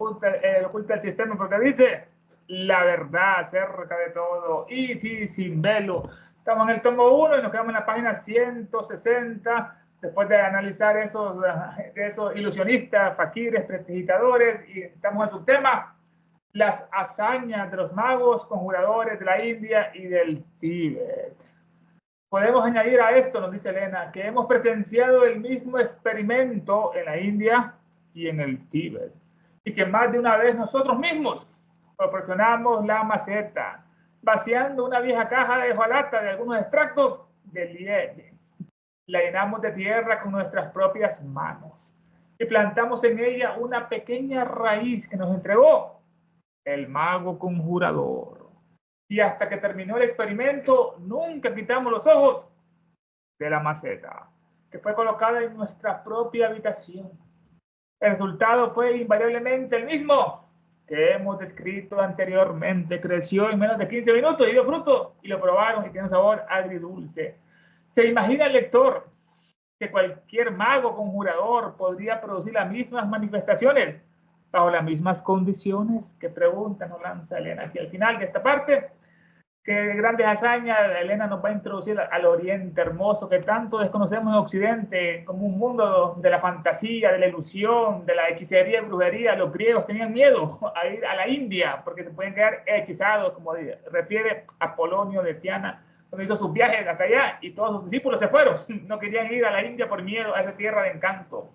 oculta el sistema, porque dice la verdad acerca de todo. Y sí, sin velo. Estamos en el tomo 1 y nos quedamos en la página 160, después de analizar esos ilusionistas, faquires, prestidigitadores, y estamos en su tema, las hazañas de los magos conjuradores de la India y del Tíbet. Podemos añadir a esto, nos dice Elena, que hemos presenciado el mismo experimento en la India y en el Tíbet, y que más de una vez nosotros mismos proporcionamos la maceta, vaciando una vieja caja de hojalata de algunos extractos de lieve. La llenamos de tierra con nuestras propias manos y plantamos en ella una pequeña raíz que nos entregó el mago conjurador. Y hasta que terminó el experimento, nunca quitamos los ojos de la maceta, que fue colocada en nuestra propia habitación. El resultado fue invariablemente el mismo que hemos descrito anteriormente. Creció en menos de 15 minutos y dio fruto, y lo probaron y tiene un sabor agridulce. ¿Se imagina el lector que cualquier mago conjurador podría producir las mismas manifestaciones bajo las mismas condiciones? Que pregunta nos lanza Elena aquí al final de esta parte. Qué grandes hazañas Elena nos va a introducir al Oriente hermoso que tanto desconocemos en Occidente, como un mundo de la fantasía, de la ilusión, de la hechicería y brujería. Los griegos tenían miedo a ir a la India porque se pueden quedar hechizados, como refiere Apolonio de Tiana, cuando hizo sus viajes hasta allá y todos sus discípulos se fueron. No querían ir a la India por miedo a esa tierra de encanto.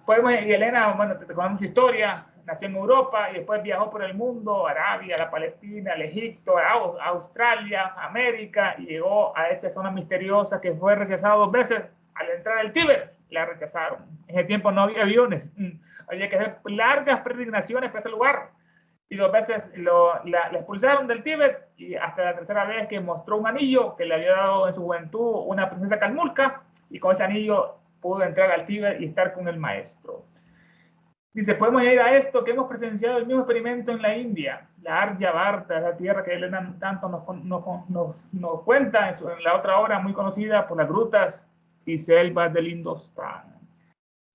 Y Elena, bueno, te conocemos su historia, nació en Europa y después viajó por el mundo, Arabia, la Palestina, el Egipto, Australia, América, y llegó a esa zona misteriosa que fue rechazada 2 veces. Al entrar al Tíbet, la rechazaron. En ese tiempo no había aviones, había que hacer largas peregrinaciones para ese lugar. Y 2 veces la expulsaron del Tíbet, y hasta la 3ª vez que mostró un anillo que le había dado en su juventud una princesa Kalmulka, y con ese anillo pudo entrar al Tíbet y estar con el maestro. Dice, podemos ir a esto que hemos presenciado el mismo experimento en la India, la Aryavarta, la tierra que Elena tanto nos cuenta en la otra obra muy conocida por las grutas y selvas del Indostán.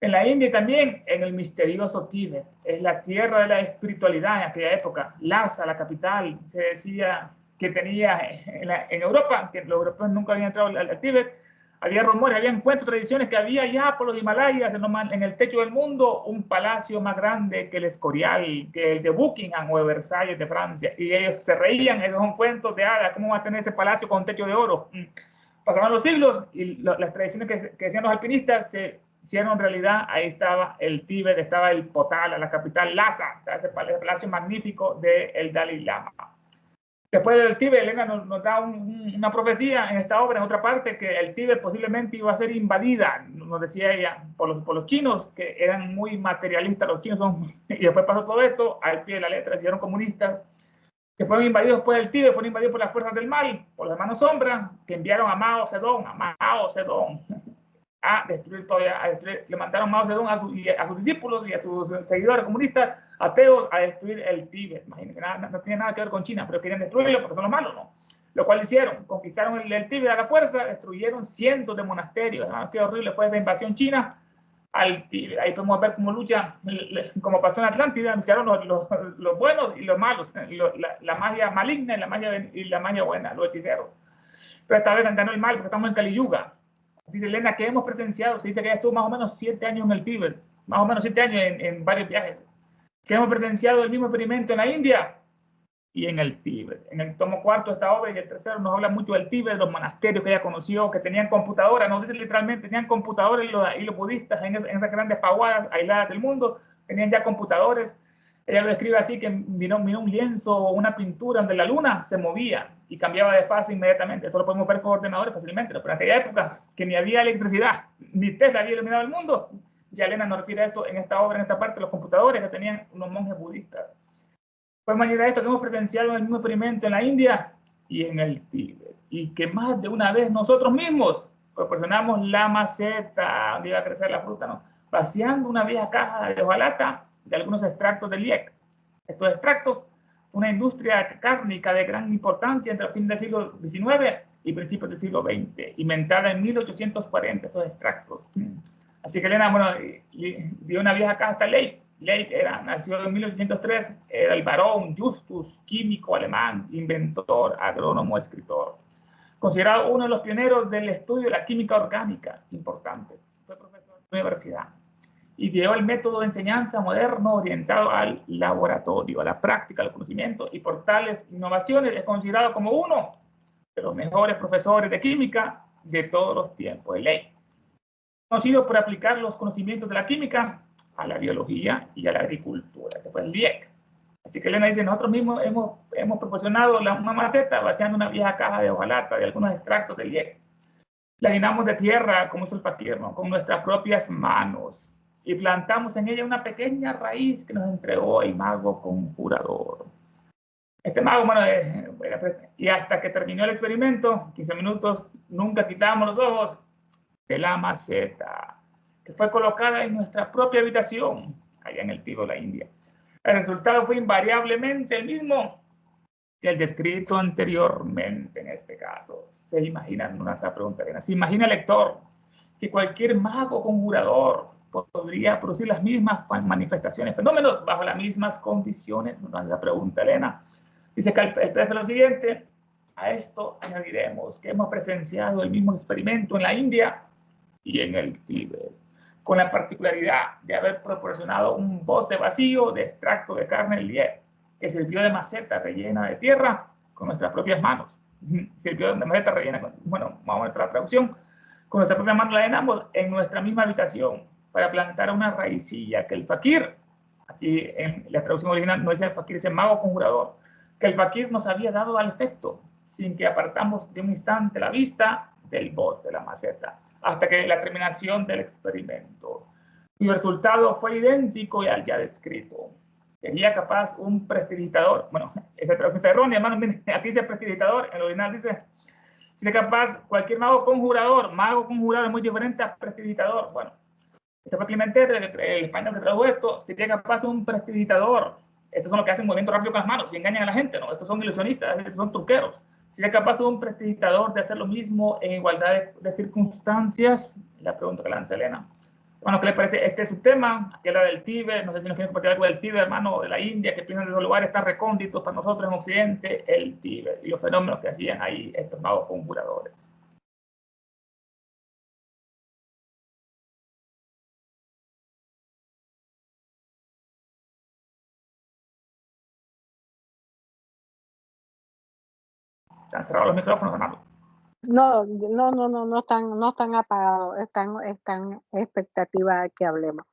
En la India y también en el misterioso Tíbet, es la tierra de la espiritualidad en aquella época. Lhasa, la capital, se decía que tenía en Europa, que los europeos nunca habían entrado al Tíbet. Había rumores, había cuentos, tradiciones que había ya por los Himalayas, en el techo del mundo, un palacio más grande que el Escorial, que el de Buckingham o de Versalles de Francia. Y ellos se reían, esos son cuentos de hadas, ¿cómo va a tener ese palacio con un techo de oro? Pasaron los siglos y las tradiciones que decían los alpinistas se hicieron realidad. Ahí estaba el Tíbet, estaba el Potala, la capital Lhasa, ese palacio magnífico del Dalai Lama. Después del Tíbet, Elena nos da una profecía en esta obra, en otra parte, que el Tíbet posiblemente iba a ser invadida, nos decía ella, por los chinos, que eran muy materialistas, los chinos y después pasó todo esto, al pie de la letra, se hicieron comunistas, que fueron invadidos después del Tíbet, fueron invadidos por las fuerzas del mal, por las manos sombra, que enviaron a Mao Zedong, a destruir le mandaron Mao Zedong a sus discípulos y a sus seguidores comunistas ateos a destruir el Tíbet. Imagínense, no tiene nada que ver con China, pero querían destruirlo porque son los malos, ¿no? Lo cual hicieron, conquistaron el Tíbet a la fuerza, destruyeron cientos de monasterios. Qué horrible fue esa invasión china al Tíbet. Ahí podemos ver cómo lucha, como pasó en Atlántida, lucharon los buenos y los malos, la magia maligna y la magia buena, los hechiceros. Pero esta vez ganó el mal porque estamos en Kali Yuga. Dice Elena que hemos presenciado, se dice que ella estuvo más o menos 7 años en el Tíbet, más o menos 7 años en varios viajes, que hemos presenciado el mismo experimento en la India y en el Tíbet. En el tomo 4 de esta obra y el tercero nos habla mucho del Tíbet, de los monasterios que ella conoció, que tenían computadoras, nos dice literalmente, tenían computadores, y los budistas en esas grandes pagodas aisladas del mundo, tenían ya computadores. Ella lo describe así, que vino un lienzo o una pintura donde la luna se movía y cambiaba de fase inmediatamente. Eso lo podemos ver con ordenadores fácilmente, pero en aquella época que ni había electricidad, ni Tesla había iluminado el mundo, ya Elena nos refiere a eso en esta obra, en esta parte, los computadores que tenían unos monjes budistas. Podemos añadir a esto que hemos presenciado el mismo experimento en la India y en el Tíbet, y que más de una vez nosotros mismos proporcionamos la maceta donde iba a crecer la fruta, ¿no? Vaciando una vieja caja de hojalata de algunos extractos de liec. Estos extractos fue una industria cárnica de gran importancia entre el fin del siglo XIX y principios del siglo XX, inventada en 1840, esos extractos. Así que Elena, bueno, dio una vieja caja a esta ley, Lake nació en 1803, era el barón Justus, químico alemán, inventor, agrónomo, escritor. Considerado uno de los pioneros del estudio de la química orgánica, importante. Fue profesor de la universidad y ideó el método de enseñanza moderno orientado al laboratorio, a la práctica, al conocimiento, y por tales innovaciones es considerado como uno de los mejores profesores de química de todos los tiempos. El Lake, conocido por aplicar los conocimientos de la química a la biología y a la agricultura. Este fue el Liek. Así que Elena dice, nosotros mismos hemos proporcionado una maceta vaciando una vieja caja de hojalata de algunos extractos del Liek. La llenamos de tierra, como hizo el fakir, ¿no? Con nuestras propias manos, y plantamos en ella una pequeña raíz que nos entregó el mago conjurador. Este mago, bueno, y hasta que terminó el experimento, 15 minutos, nunca quitamos los ojos de la maceta, que fue colocada en nuestra propia habitación, allá en el Tíbet, la India. El resultado fue invariablemente el mismo que el descrito anteriormente en este caso. ¿Se imaginan? Una pregunta, ¿se imagina el lector que cualquier mago conjurador podría producir las mismas manifestaciones, fenómenos, bajo las mismas condiciones? La pregunta, Elena. Dice que el PDF lo siguiente: a esto añadiremos que hemos presenciado el mismo experimento en la India y en el Tíbet, con la particularidad de haber proporcionado un bote vacío de extracto de carne lier, que sirvió de maceta rellena de tierra con nuestras propias manos. Sirvió de maceta rellena, bueno, vamos a ver la traducción. Con nuestras propias manos la llenamos en nuestra misma habitación para plantar una raicilla que el fakir, aquí en la traducción original no dice el fakir, dice mago conjurador, que el fakir nos había dado al efecto, sin que apartamos de un instante la vista del bote, de la maceta, hasta que la terminación del experimento. Y el resultado fue idénco al ya descrito. Sería capaz un prestidigitador, bueno, esa traducción está errónea, hermano, miren, aquí dice prestidigitador, en el original dice, sería capaz cualquier mago conjurador es muy diferente a prestidigitador. Bueno, este fue Clemente, el español que tradujo esto, sería capaz un prestidigitador. Estos son los que hacen movimiento rápido con las manos y engañan a la gente, ¿no? Estos son ilusionistas, estos son truqueros. ¿Sería capaz un prestidigitador de hacer lo mismo en igualdad de circunstancias? La pregunta que lanza Elena. Bueno, ¿qué le parece este subtema? Aquí la del Tíbet, no sé si nos quieren compartir algo del Tíbet, hermano, de la India, que piensan de esos lugares tan recónditos para nosotros en Occidente, el Tíbet, y los fenómenos que hacían ahí estos magos conjuradores. Se han cerrado los micrófonos, hermano. No están apagados, están expectativa de que hablemos.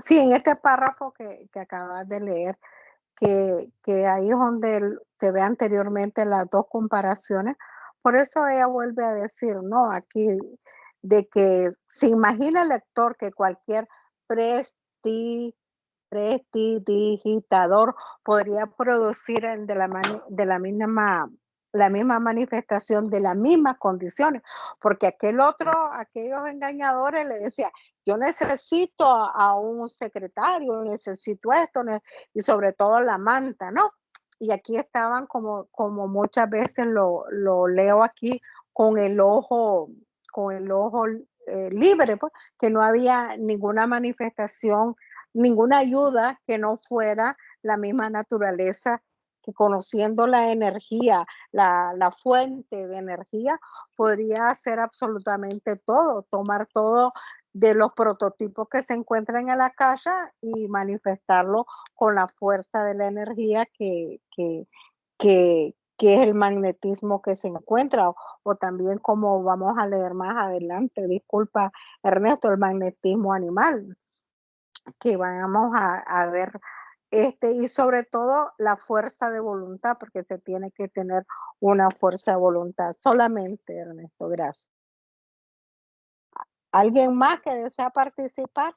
Sí, en este párrafo que acabas de leer, que ahí es donde te ve anteriormente las dos comparaciones, por eso ella vuelve a decir, ¿no? Aquí, de que se imagina el lector que cualquier prestidigitador podría producir de la misma manifestación de las mismas condiciones, porque aquellos engañadores le decían, yo necesito a un secretario, necesito esto, y sobre todo la manta, ¿no? Y aquí estaban como muchas veces lo leo aquí con el ojo libre, pues, que no había ninguna manifestación, ninguna ayuda que no fuera la misma naturaleza, que conociendo la energía, la fuente de energía, podría hacer absolutamente todo, tomar todo de los prototipos que se encuentran en la caja y manifestarlo con la fuerza de la energía que es el magnetismo que se encuentra, o también, como vamos a leer más adelante, disculpa Ernesto, el magnetismo animal, que vamos a ver, y sobre todo la fuerza de voluntad, porque se tiene que tener una fuerza de voluntad. Solamente, Ernesto, gracias. ¿Alguien más que desea participar?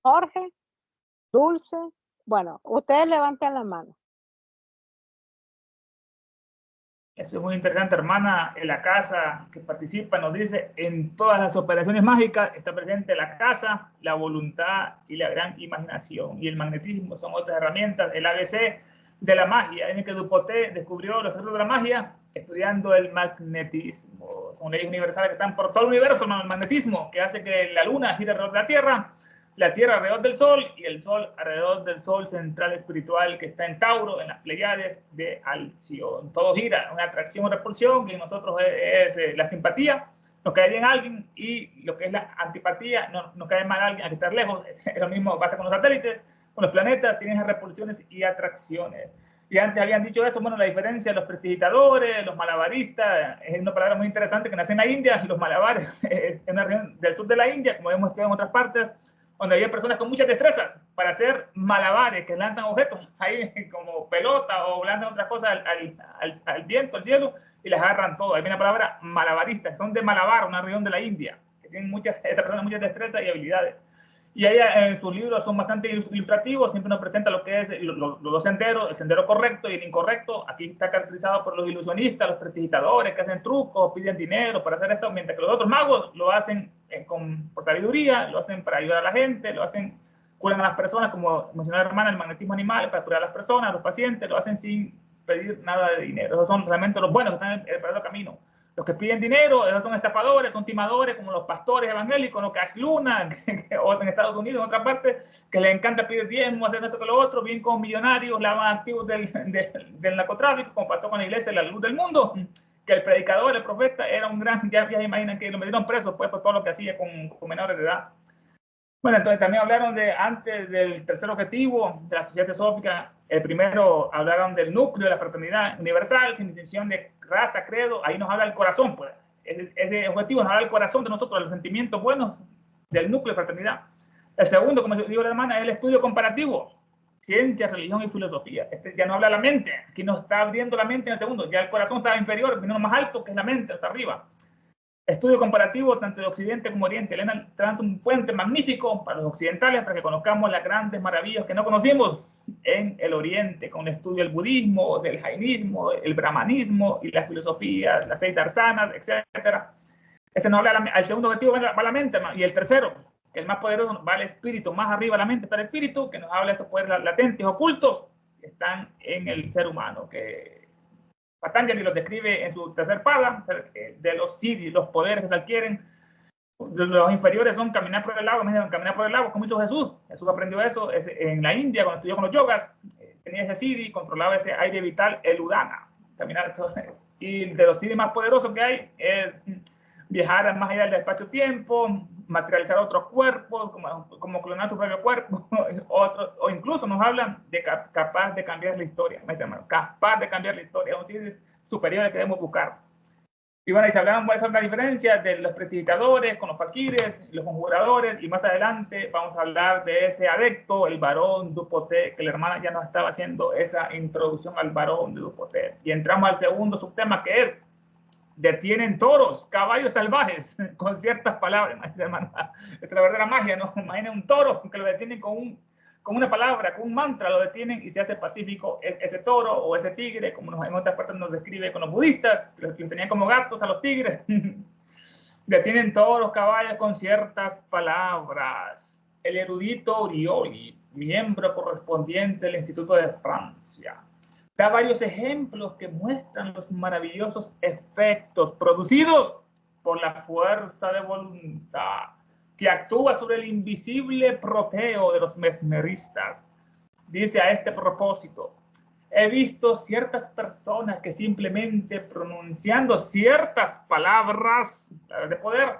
Jorge, Dulce, bueno, ustedes levanten la mano. Eso es muy interesante, hermana. En la casa que participa nos dice, en todas las operaciones mágicas está presente la casa, la voluntad y la gran imaginación. Y el magnetismo son otras herramientas, el ABC de la magia, en el que Dupoté descubrió los secretos de la magia estudiando el magnetismo. Son leyes universales que están por todo el universo, el magnetismo, que hace que la luna gire alrededor de la Tierra, la Tierra alrededor del Sol y el Sol alrededor del Sol central espiritual que está en Tauro, en las Pleiades de Alción. Todo gira, una atracción o repulsión, que en nosotros es la simpatía, nos cae bien alguien, y lo que es la antipatía, nos cae mal alguien, hay que estar lejos. Es lo mismo pasa con los satélites, con los planetas, tienen repulsiones y atracciones. Y antes habían dicho eso, bueno, la diferencia de los prestidigitadores, los malabaristas, es una palabra muy interesante que nace en la India, los malabares, en una región del sur de la India, como hemos estudiado en otras partes, donde había personas con muchas destrezas para hacer malabares, que lanzan objetos ahí como pelota o lanzan otras cosas al viento, al cielo, y las agarran todo. Ahí viene la palabra malabaristas, son de Malabar, una región de la India, que tienen estas personas muchas destrezas y habilidades. Y ella en sus libros son bastante ilustrativos, siempre nos presenta lo que es los dos senderos, el sendero correcto y el incorrecto. Aquí está caracterizado por los ilusionistas, los prestidigitadores que hacen trucos, piden dinero para hacer esto, mientras que los otros magos lo hacen por sabiduría, lo hacen para ayudar a la gente, lo hacen, curan a las personas, como mencionó la hermana, el magnetismo animal, para curar a las personas, a los pacientes, lo hacen sin pedir nada de dinero. Esos son realmente los buenos que están en el verdadero camino. Los que piden dinero, esos son estafadores, son timadores, como los pastores evangélicos, ¿no? Cash Luna, o en Estados Unidos, en otra parte, que les encanta pedir diezmo, hacer esto que lo otro, bien como millonarios, lavan activos del narcotráfico, como pasó con la iglesia La Luz del Mundo, que el predicador, el profeta, era un gran, ya se imaginan que lo metieron preso pues, por todo lo que hacía con menores de edad. Bueno, entonces también hablaron antes del tercer objetivo de la sociedad teosófica. El primero hablaron del núcleo de la fraternidad universal, sin distinción de raza, credo. Ahí nos habla el corazón, pues. Ese objetivo nos habla el corazón de nosotros, los sentimientos buenos del núcleo de fraternidad. El segundo, como dijo la hermana, es el estudio comparativo. Ciencia, religión y filosofía. Ya no habla la mente. Aquí nos está abriendo la mente en el segundo. Ya el corazón está inferior, vino más alto que es la mente, está arriba. Estudio comparativo tanto de Occidente como Oriente. Elena traza un puente magnífico para los occidentales para que conozcamos las grandes maravillas que no conocimos en el Oriente, con el estudio del budismo, del jainismo, el brahmanismo y las filosofías, las 6 darsanas, etc. Ese no habla al segundo objetivo, va a la mente, y el tercero, que el más poderoso, va al espíritu, más arriba de la mente está el espíritu, que nos habla de esos poderes latentes, ocultos, que están en el ser humano, que Patanjali los describe en su tercer pada, de los siddhis, los poderes que se adquieren. Los inferiores son caminar por el agua, caminar por el agua, como hizo Jesús. Jesús aprendió eso en la India, cuando estudió con los yogas. Tenía ese siddhi, controlaba ese aire vital, el udana. Caminar, y de los siddhis más poderosos que hay es viajar más allá del espacio-tiempo, materializar otros cuerpos, como clonar su propio cuerpo, o incluso nos hablan de capaz de cambiar la historia, capaz de cambiar la historia, es un siddhi superior que debemos buscar. Y bueno, y se hablaban cuáles son las diferencias de los prestidigitadores con los faquires, los conjuradores, y más adelante vamos a hablar de ese adepto, el varón Dupoté, que la hermana ya nos estaba haciendo esa introducción al varón de Dupoté. Y entramos al segundo subtema, que es detienen toros, caballos salvajes, con ciertas palabras. Esta es la verdadera magia, ¿no? Imaginen un toro que lo detienen con una palabra, con un mantra, lo detienen y se hace pacífico ese toro o ese tigre, como en otras partes nos describe con los budistas, que los tenían como gatos a los tigres. Detienen toros, caballos con ciertas palabras. El erudito Orioli, miembro correspondiente del Instituto de Francia, da varios ejemplos que muestran los maravillosos efectos producidos por la fuerza de voluntad que actúa sobre el invisible proteo de los mesmeristas. Dice a este propósito: he visto ciertas personas que simplemente pronunciando ciertas palabras de poder,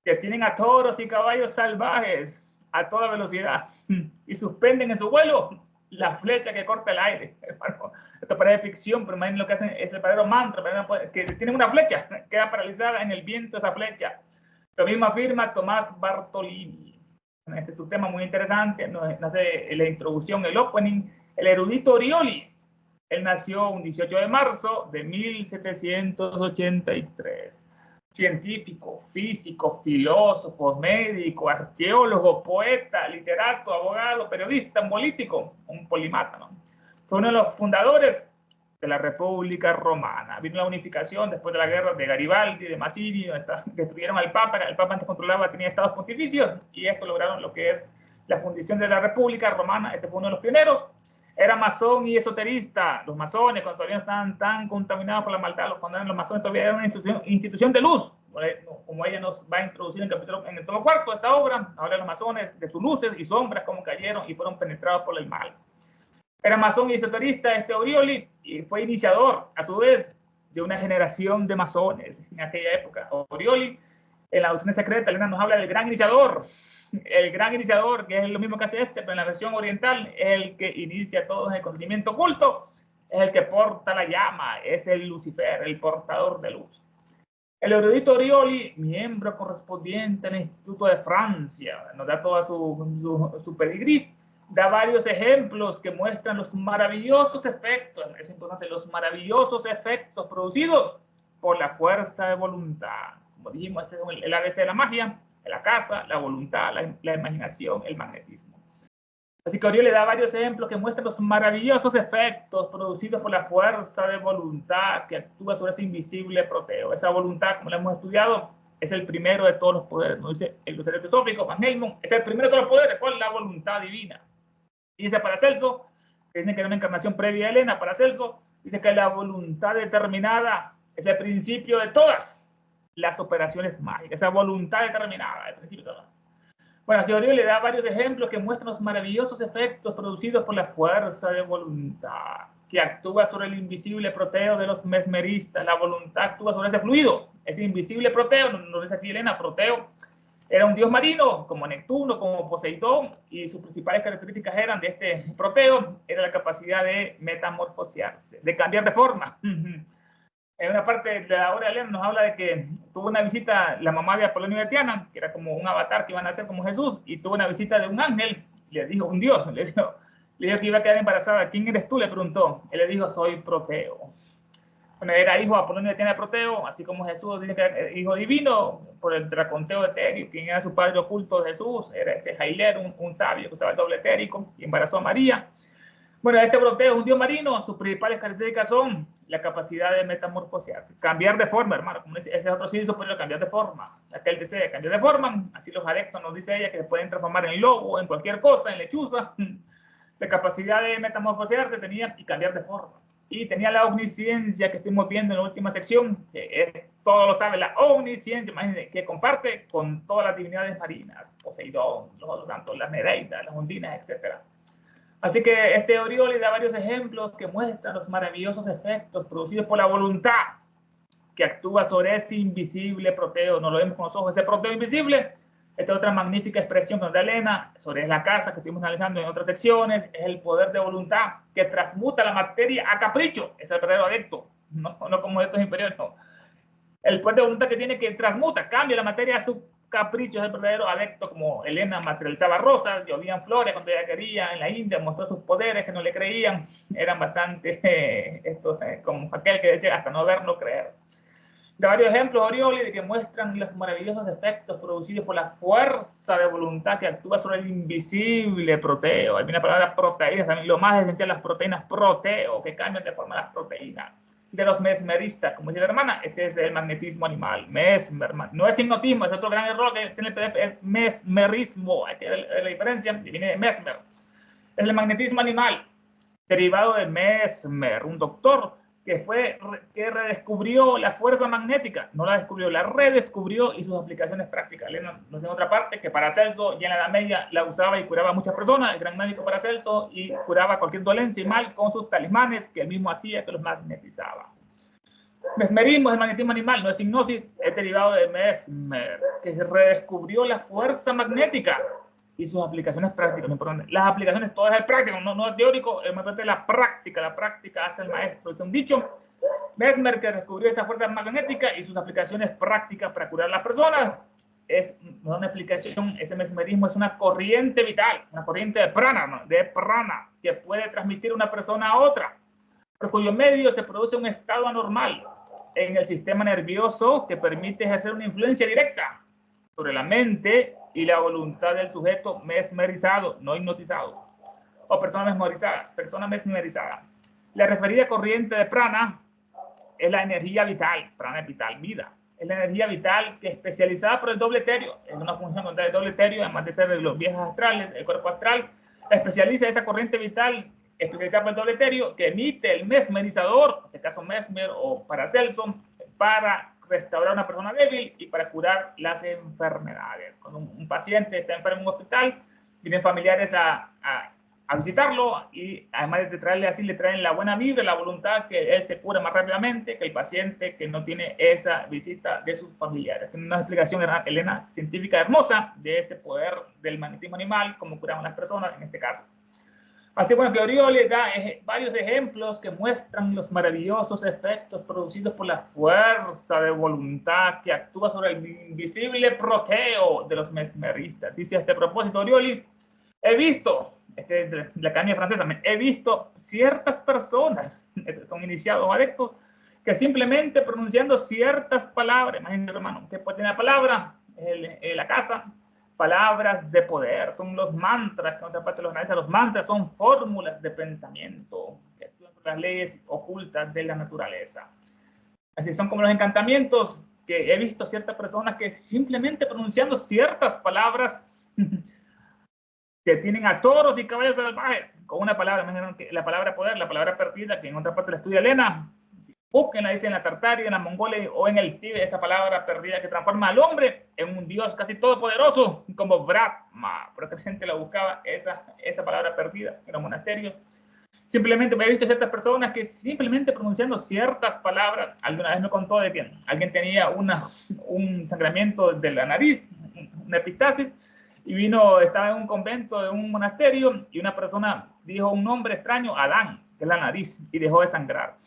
que tienen a toros y caballos salvajes a toda velocidad y suspenden en su vuelo la flecha que corta el aire. Esto parece ficción, pero imaginen lo que hacen, es el verdadero mantra, que tienen una flecha, queda paralizada en el viento esa flecha. Lo mismo afirma Tomás Bartolini. Este es un tema muy interesante, nace la introducción, el opening. El erudito Orioli, él nació un 18 de marzo de 1783. Científico, físico, filósofo, médico, arqueólogo, poeta, literato, abogado, periodista, político, un polímata, ¿no? Fue uno de los fundadores de la República Romana. Vino la unificación después de la guerra de Garibaldi, de Mazzini, destruyeron al Papa. El Papa antes controlaba, tenía estados pontificios, y esto lograron lo que es la fundación de la República Romana. Este fue uno de los pioneros. Era masón y esoterista. Los masones, cuando todavía no estaban tan contaminados por la maldad, cuando eran los masones todavía era una institución de luz, como ella nos va a introducir en el tomo cuarto de esta obra. Ahora los masones, de sus luces y sombras, cómo cayeron y fueron penetrados por el mal. Era masón y esoterista Orioli, y fue iniciador, a su vez, de una generación de masones en aquella época. Orioli, en la doctrina secreta, Elena nos habla del gran iniciador. El gran iniciador, que es lo mismo que hace pero en la versión oriental, es el que inicia todo el conocimiento oculto, es el que porta la llama, es el Lucifer, el portador de luz. El erudito Orioli, miembro correspondiente al Instituto de Francia, nos da toda su pedigrí, da varios ejemplos que muestran los maravillosos efectos, es importante, los maravillosos efectos producidos por la fuerza de voluntad. Como dijimos, este es el ABC de la magia, la casa, la voluntad, la imaginación, el magnetismo. Así que Orioli da varios ejemplos que muestran los maravillosos efectos producidos por la fuerza de voluntad que actúa sobre ese invisible proteo. Esa voluntad, como la hemos estudiado, es el primero de todos los poderes. Nos dice el Lucero Teosófico, Van Helmont, es el primero de todos los poderes. ¿Cuál? La voluntad divina. Y dice Paracelso, que dicen que era una encarnación previa a Helena, Paracelso, dice que la voluntad determinada es el principio de todas las operaciones mágicas. Esa voluntad determinada, el principio de todas. Bueno, así Orioli le da varios ejemplos que muestran los maravillosos efectos producidos por la fuerza de voluntad que actúa sobre el invisible proteo de los mesmeristas. La voluntad actúa sobre ese fluido, ese invisible proteo, nos dice aquí Elena, proteo. Era un dios marino, como Neptuno, como Poseidón, y sus principales características eran de este proteo, era la capacidad de metamorfosearse, de cambiar de forma. En una parte de la obra de Elena nos habla de que tuvo una visita la mamá de Apolonio de Tiana, que era como un avatar que iban a hacer como Jesús, y tuvo una visita de un ángel, le dijo, un dios, le dijo que iba a quedar embarazada. ¿Quién eres tú?, le preguntó. Él le dijo, soy Proteo. Bueno, era hijo de Apolonio de Tiana de Proteo, así como Jesús dice que era hijo divino por el draconteo etéreo. ¿Quién era su padre oculto de Jesús? Era Jailer, un sabio que usaba el doble etérico y embarazó a María. Bueno, este Proteo es un dios marino. Sus principales características son la capacidad de metamorfosearse, cambiar de forma, hermano. Como ese es otro signo superior, cambiar de forma. Aquel desea cambiar de forma. Así los adeptos nos dice ella que se pueden transformar en lobo, en cualquier cosa, en lechuza. La capacidad de metamorfosearse tenía y cambiar de forma. Y tenía la omnisciencia que estuvimos viendo en la última sección, que es, todo lo sabe, la omnisciencia, imagínense, que comparte con todas las divinidades marinas, Poseidón, los otros tantos, las Nereidas, las Ondinas, etc. Así que este Orioli da varios ejemplos que muestran los maravillosos efectos producidos por la voluntad que actúa sobre ese invisible proteo. No lo vemos con los ojos, ese proteo invisible. Esta otra magnífica expresión que nos da Elena sobre la casa que estuvimos analizando en otras secciones, es el poder de voluntad que transmuta la materia a capricho. Es el verdadero adepto, no como estos inferiores, no. El poder de voluntad que tiene que transmuta, cambia la materia a su capricho, es el verdadero adepto, como Elena materializaba rosas, llovían flores cuando ella quería, en la India mostró sus poderes que no le creían, eran bastante como aquel que decía hasta no ver, no creer. De varios ejemplos, Orioli, de que muestran los maravillosos efectos producidos por la fuerza de voluntad que actúa sobre el invisible proteo. Hay una palabra proteínas, también lo más esencial, las proteínas proteo, que cambian de forma las proteínas. De los mesmeristas, como dice la hermana, este es el magnetismo animal, mesmer, no es hipnotismo, es otro gran error que tiene el PDF, es mesmerismo, hay que ver la diferencia, viene de mesmer. Es el magnetismo animal, derivado de Mesmer, un doctor que redescubrió la fuerza magnética, no la descubrió, la redescubrió y sus aplicaciones prácticas. Nos dice otra parte que Paracelso ya en la Edad Media la usaba y curaba a muchas personas, el gran médico Paracelso, y curaba cualquier dolencia y mal con sus talismanes que él mismo hacía, que los magnetizaba. Mesmerismo es el magnetismo animal, no es hipnosis, es derivado de Mesmer, que se redescubrió la fuerza magnética y sus aplicaciones prácticas. Las aplicaciones todas es práctico, no es teórico, es más parte de la práctica hace el maestro. Es un dicho, Mesmer, que descubrió esa fuerza magnética y sus aplicaciones prácticas para curar a las personas. Es una explicación, ese mesmerismo es una corriente vital, una corriente de prana, que puede transmitir una persona a otra, por cuyo medio se produce un estado anormal en el sistema nervioso que permite ejercer una influencia directa sobre la mente y la voluntad del sujeto mesmerizado, no hipnotizado, o persona mesmerizada. La referida corriente de prana es la energía vital, prana es vital, vida. Es la energía vital que es especializada por el doble etéreo, es una función contra el doble etéreo, además de ser de los viajes astrales, el cuerpo astral, especializa esa corriente vital especializada por el dobleterio que emite el mesmerizador, en este caso Mesmer o Paracelso, para restaurar a una persona débil y para curar las enfermedades. Cuando un paciente está enfermo en un hospital, vienen familiares a visitarlo y además de traerle así, le traen la buena vibra, la voluntad que él se cura más rápidamente que el paciente que no tiene esa visita de sus familiares. Tiene una explicación, Elena, científica hermosa de ese poder del magnetismo animal, como curamos las personas en este caso. Así bueno, que Orioli da varios ejemplos que muestran los maravillosos efectos producidos por la fuerza de voluntad que actúa sobre el invisible proteo de los mesmeristas. Dice a este propósito Orioli, he visto, de la Academia Francesa, he visto ciertas personas, son iniciados o adeptos, que simplemente pronunciando ciertas palabras, imagínate hermano, que puede tener la palabra, la casa, palabras de poder, son los mantras, que en otra parte de los analistas, los mantras son fórmulas de pensamiento que actúan por las leyes ocultas de la naturaleza. Así son como los encantamientos, que he visto ciertas personas que simplemente pronunciando ciertas palabras que tienen a toros y caballos salvajes, con una palabra, la palabra poder, la palabra perdida, que en otra parte la estudia Elena, búsquenla, dice en la Tartaria, en la Mongolia o en el Tíbet, esa palabra perdida que transforma al hombre en un dios casi todopoderoso, como Brahma, porque la gente la buscaba, esa palabra perdida en los monasterios. Simplemente me he visto ciertas personas que simplemente pronunciando ciertas palabras, alguna vez me contó de que alguien tenía un sangramiento de la nariz, una epistasis, y estaba en un convento de un monasterio, y una persona dijo un nombre extraño, Adán, que es la nariz, y dejó de sangrar.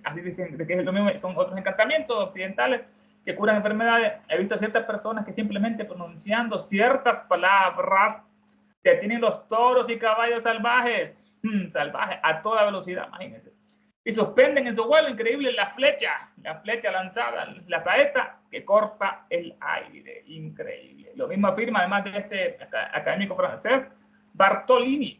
Así dicen que es lo mismo, son otros encantamientos occidentales que curan enfermedades. He visto ciertas personas que simplemente pronunciando ciertas palabras que tienen los toros y caballos salvajes, salvajes a toda velocidad, imagínense, y suspenden en su vuelo increíble la flecha lanzada, la saeta que corta el aire, increíble. Lo mismo afirma, además de este académico francés, Bartolini.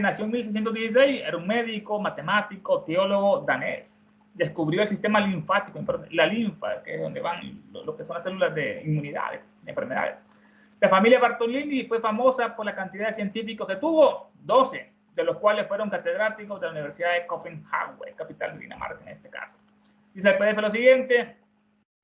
Nació en 1616, era un médico, matemático, teólogo danés. Descubrió el sistema linfático, la linfa, que es donde van lo que son las células de inmunidad, de enfermedades. La familia Bartolini fue famosa por la cantidad de científicos que tuvo, 12, de los cuales fueron catedráticos de la Universidad de Copenhague, capital de Dinamarca en este caso. Dice el PDF lo siguiente,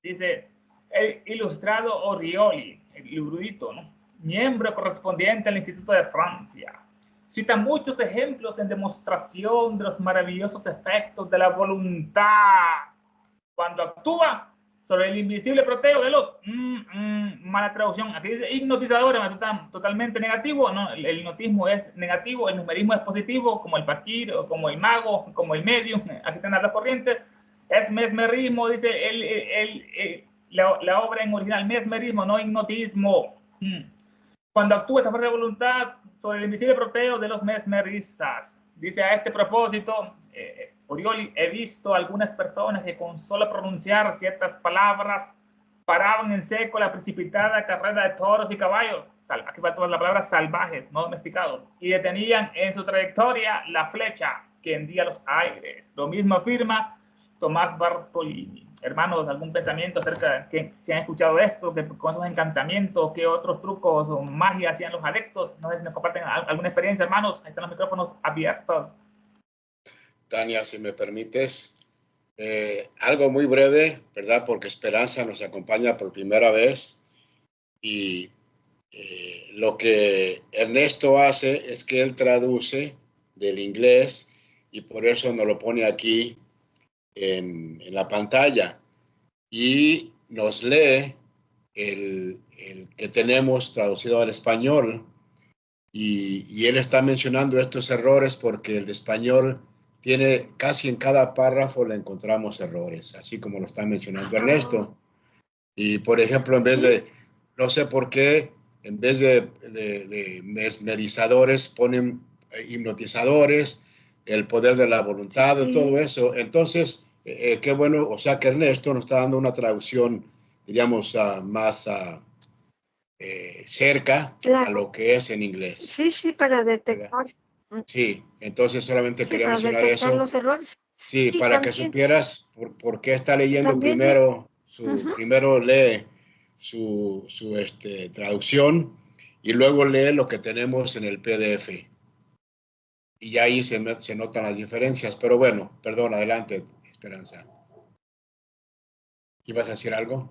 dice, el ilustrado Orioli, el erudito, ¿no?, miembro correspondiente al Instituto de Francia, cita muchos ejemplos en demostración de los maravillosos efectos de la voluntad cuando actúa sobre el invisible proteo de los mala traducción, aquí dice hipnotizadores, totalmente negativo, no, el hipnotismo es negativo, el numerismo es positivo, como el fakir, o como el mago, como el medium, aquí están las dos corrientes, es mesmerismo, dice la obra en original, mesmerismo, no hipnotismo. Cuando actúa esa fuerza de voluntad sobre el invisible proteo de los mesmeristas. Dice a este propósito, Orioli, he visto algunas personas que con solo pronunciar ciertas palabras paraban en seco la precipitada carrera de toros y caballos, aquí va toda la palabra salvajes, no domesticados, y detenían en su trayectoria la flecha que hendía los aires. Lo mismo afirma Tomás Bartolini. Hermanos, ¿algún pensamiento acerca de que se han escuchado esto, que con esos encantamientos, qué otros trucos o magia hacían los adeptos? No sé si nos comparten alguna experiencia, hermanos. Ahí están los micrófonos abiertos. Tania, si me permites, algo muy breve, ¿verdad? Porque Esperanza nos acompaña por primera vez y lo que Ernesto hace es que él traduce del inglés y por eso nos lo pone aquí en la pantalla y nos lee el que tenemos traducido al español y él está mencionando estos errores porque el de español tiene casi en cada párrafo le encontramos errores, así como lo está mencionando Ernesto. Y por ejemplo, en vez de, no sé por qué, en vez de mesmerizadores ponen hipnotizadores, el poder de la voluntad, y todo eso. Entonces, qué bueno, o sea que Ernesto nos está dando una traducción, diríamos, más cerca a lo que es en inglés. Sí, sí, para detectar. Sí, entonces solamente quería para mencionar detectar eso. los errores. Sí, Y para también, que supieras por qué está leyendo también primero, primero lee su traducción y luego lee lo que tenemos en el PDF. y ahí se notan las diferencias. Pero bueno, perdón, adelante, Esperanza. ¿Ibas a decir algo?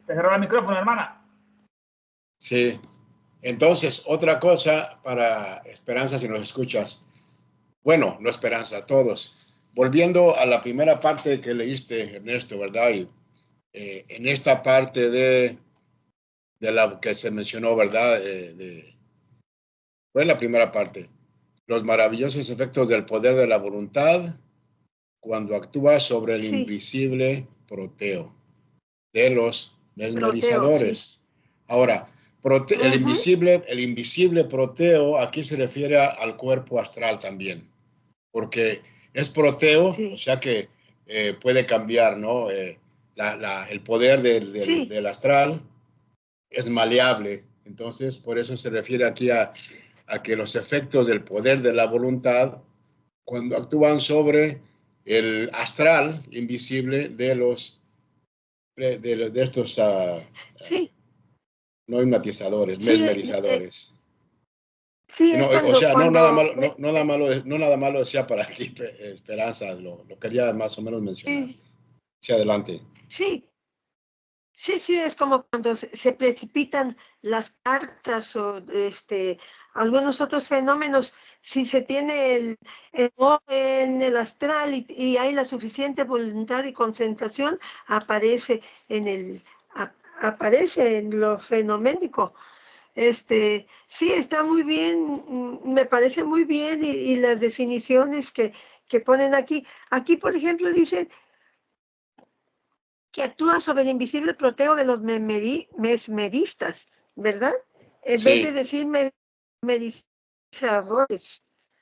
Te cerró el micrófono, hermana. Sí. Entonces, otra cosa para Esperanza, si nos escuchas. Bueno, no Esperanza, todos. Volviendo a la primera parte que leíste, Ernesto, ¿verdad? Y, en esta parte de la que se mencionó, ¿verdad? Fue la primera parte. Los maravillosos efectos del poder de la voluntad cuando actúa sobre el invisible proteo de los mesmerizadores. Sí. Ahora, el invisible proteo aquí se refiere al cuerpo astral también, porque es proteo, sí. O sea que puede cambiar, ¿no? El poder del astral es maleable, entonces por eso se refiere aquí a que los efectos del poder de la voluntad, cuando actúan sobre el astral invisible de estos sí. no hipnotizadores, sí, mesmerizadores. Sí, no, o sea, no nada malo decía para ti, Esperanza, lo quería más o menos mencionar. Sí, sí, adelante. Sí. Sí, es como cuando se precipitan las cartas o algunos otros fenómenos. Si se tiene el en el astral y hay la suficiente voluntad y concentración, aparece aparece en lo fenoménico. Sí, está muy bien, me parece muy bien y las definiciones que ponen aquí. Aquí, por ejemplo, dicen que actúa sobre el invisible proteo de los mesmeristas, ¿verdad? En vez de decir mesmerizadores.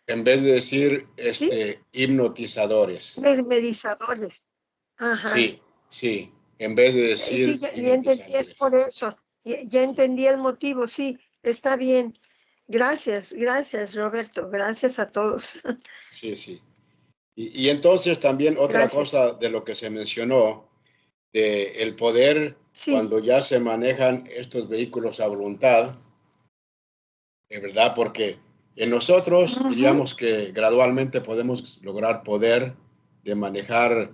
En vez de decir ¿sí? Hipnotizadores. Mesmerizadores. Ajá. Sí. En vez de decir sí, ya entendí, es por eso. Ya entendí el motivo, sí, está bien. Gracias, Roberto. Gracias a todos. Sí. Y entonces también otra cosa de lo que se mencionó, de el poder cuando ya se manejan estos vehículos a voluntad, ¿verdad? Porque en nosotros diríamos que gradualmente podemos lograr poder de manejar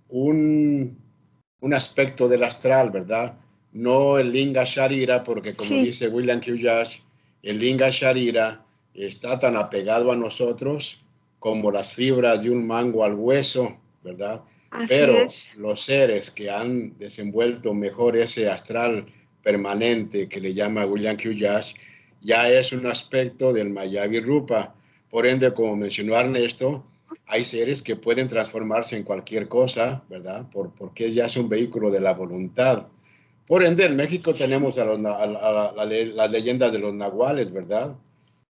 un aspecto del astral, ¿verdad? No el Linga Sharira, porque como dice William Kiyosaki, el Linga Sharira está tan apegado a nosotros como las fibras de un mango al hueso, ¿verdad? Pero los seres que han desenvuelto mejor ese astral permanente que le llama William Kiyosaki, ya es un aspecto del Mayavi Rupa. Por ende, como mencionó Ernesto, hay seres que pueden transformarse en cualquier cosa, ¿verdad? Porque ya es un vehículo de la voluntad. Por ende, en México tenemos las leyendas de los nahuales, ¿verdad?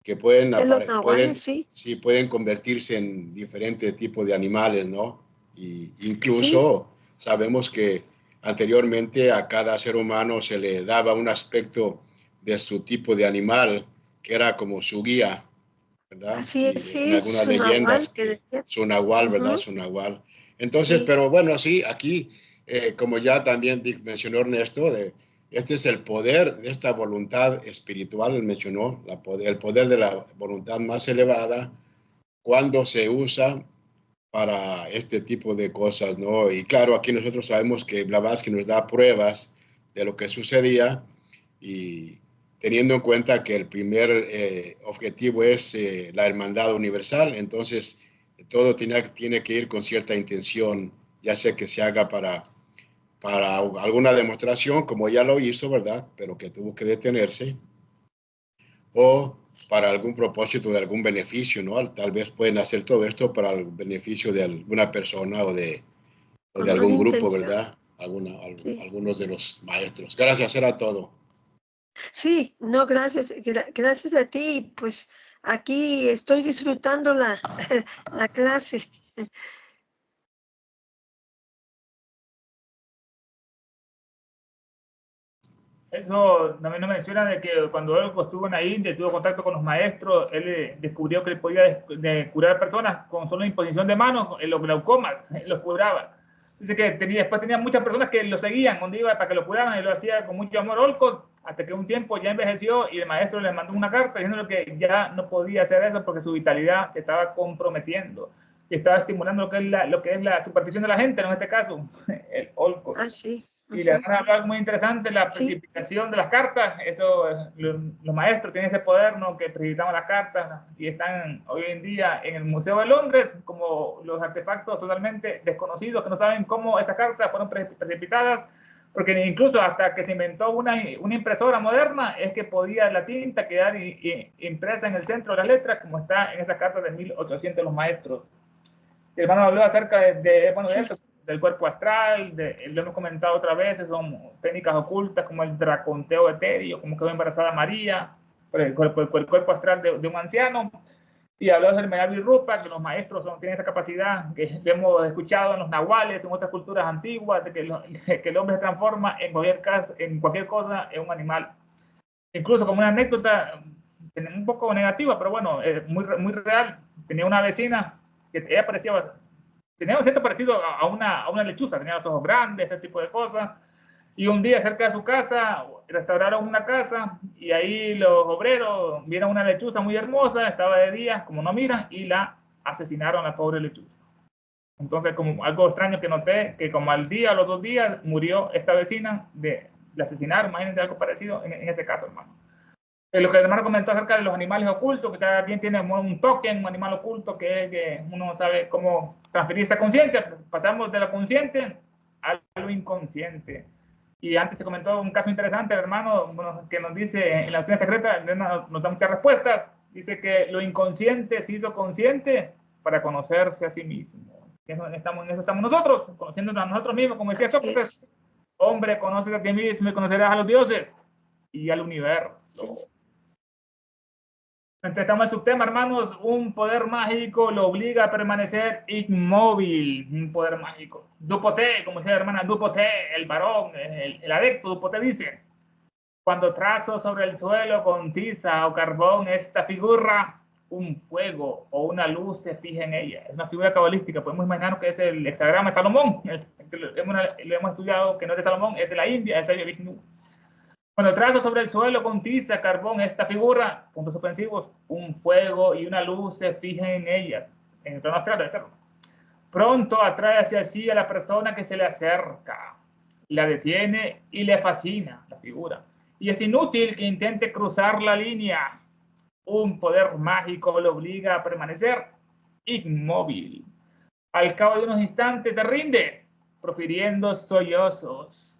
Que pueden convertirse en diferentes tipos de animales, ¿no? Y incluso sabemos que anteriormente a cada ser humano se le daba un aspecto de su tipo de animal, que era como su guía, ¿verdad? En algunas leyendas, su nahual, ¿verdad? Su nahual. Entonces, pero bueno, sí, aquí, como ya también mencionó Ernesto, este es el poder de esta voluntad espiritual, él mencionó, el poder de la voluntad más elevada cuando se usa para este tipo de cosas, ¿no? Y claro, aquí nosotros sabemos que Blavatsky nos da pruebas de lo que sucedía y teniendo en cuenta que el primer objetivo es la hermandad universal, entonces todo tiene que ir con cierta intención, ya sea que se haga para alguna demostración, como ya lo hizo, ¿verdad? Pero que tuvo que detenerse, o para algún propósito de algún beneficio, ¿no? Tal vez pueden hacer todo esto para el beneficio de alguna persona o de algún grupo, ¿verdad? Algunos de los maestros. Gracias, era todo. Sí, no, gracias a ti, pues aquí estoy disfrutando la clase. Eso también nos menciona de que cuando él estuvo en la India, tuvo contacto con los maestros, él descubrió que él podía curar personas con solo imposición de manos, en los glaucomas, los curaba. Dice que después tenía muchas personas que lo seguían donde iba para que lo curaran y lo hacía con mucho amor Olcott, hasta que un tiempo ya envejeció y el maestro le mandó una carta diciendo que ya no podía hacer eso porque su vitalidad se estaba comprometiendo y estaba estimulando lo que es la superstición de la gente, en este caso, el Olcott. Ah, sí. Y le van a hablar muy interesante, la precipitación de las cartas. Eso, los maestros tienen ese poder, ¿no? Que precipitamos las cartas, ¿no? Y están hoy en día en el Museo de Londres como los artefactos totalmente desconocidos, que no saben cómo esas cartas fueron precipitadas, porque incluso hasta que se inventó una impresora moderna es que podía la tinta quedar impresa en el centro de la letra, como está en esas cartas de 1800 los maestros. El hermano habló acerca de esto, del cuerpo astral, lo hemos comentado otra vez, son técnicas ocultas como el draconteo etéreo, como quedó embarazada María, por el cuerpo astral de un anciano, y habló del Mayab y Rupa, que los maestros tienen esa capacidad que hemos escuchado en los nahuales, en otras culturas antiguas, de que el hombre se transforma en cualquier cosa en un animal. Incluso como una anécdota un poco negativa, pero bueno, muy real, tenía una vecina que ella tenía un cierto parecido a una lechuza, tenía los ojos grandes, este tipo de cosas, y un día cerca de su casa restauraron una casa y ahí los obreros vieron una lechuza muy hermosa, estaba de día, como no miran, y la asesinaron a la pobre lechuza. Entonces, como algo extraño que noté, que como al día o los 2 días murió esta vecina de asesinar, imagínense algo parecido en ese caso, hermano. Lo que el hermano comentó acerca de los animales ocultos, que cada quien tiene un token, un animal oculto, que uno sabe cómo transferir esa conciencia. Pasamos de lo consciente a lo inconsciente. Y antes se comentó un caso interesante, el hermano, que nos dice en la doctrina secreta, nos da muchas respuestas. Dice que lo inconsciente se hizo consciente para conocerse a sí mismo. En eso estamos nosotros, conociéndonos a nosotros mismos, como decía Sócrates. Hombre, conoces a ti mismo y conocerás a los dioses y al universo. Estamos en el subtema, hermanos, un poder mágico lo obliga a permanecer inmóvil, un poder mágico. Dupoté, como decía la hermana Dupoté, el varón, el adepto Dupoté dice, cuando trazo sobre el suelo con tiza o carbón esta figura, un fuego o una luz se fija en ella. Es una figura cabalística, podemos imaginar que es el hexagrama de Salomón, lo hemos estudiado, que no es de Salomón, es de la India, es el Vishnu. Cuando trazo sobre el suelo con tiza, carbón, esta figura, puntos suspensivos, un fuego y una luz se fijan en ella, en el tono astral de hacerlo. Pronto atrae hacia sí a la persona que se le acerca, la detiene y le fascina la figura. Y es inútil que intente cruzar la línea. Un poder mágico lo obliga a permanecer inmóvil. Al cabo de unos instantes se rinde, profiriendo sollozos.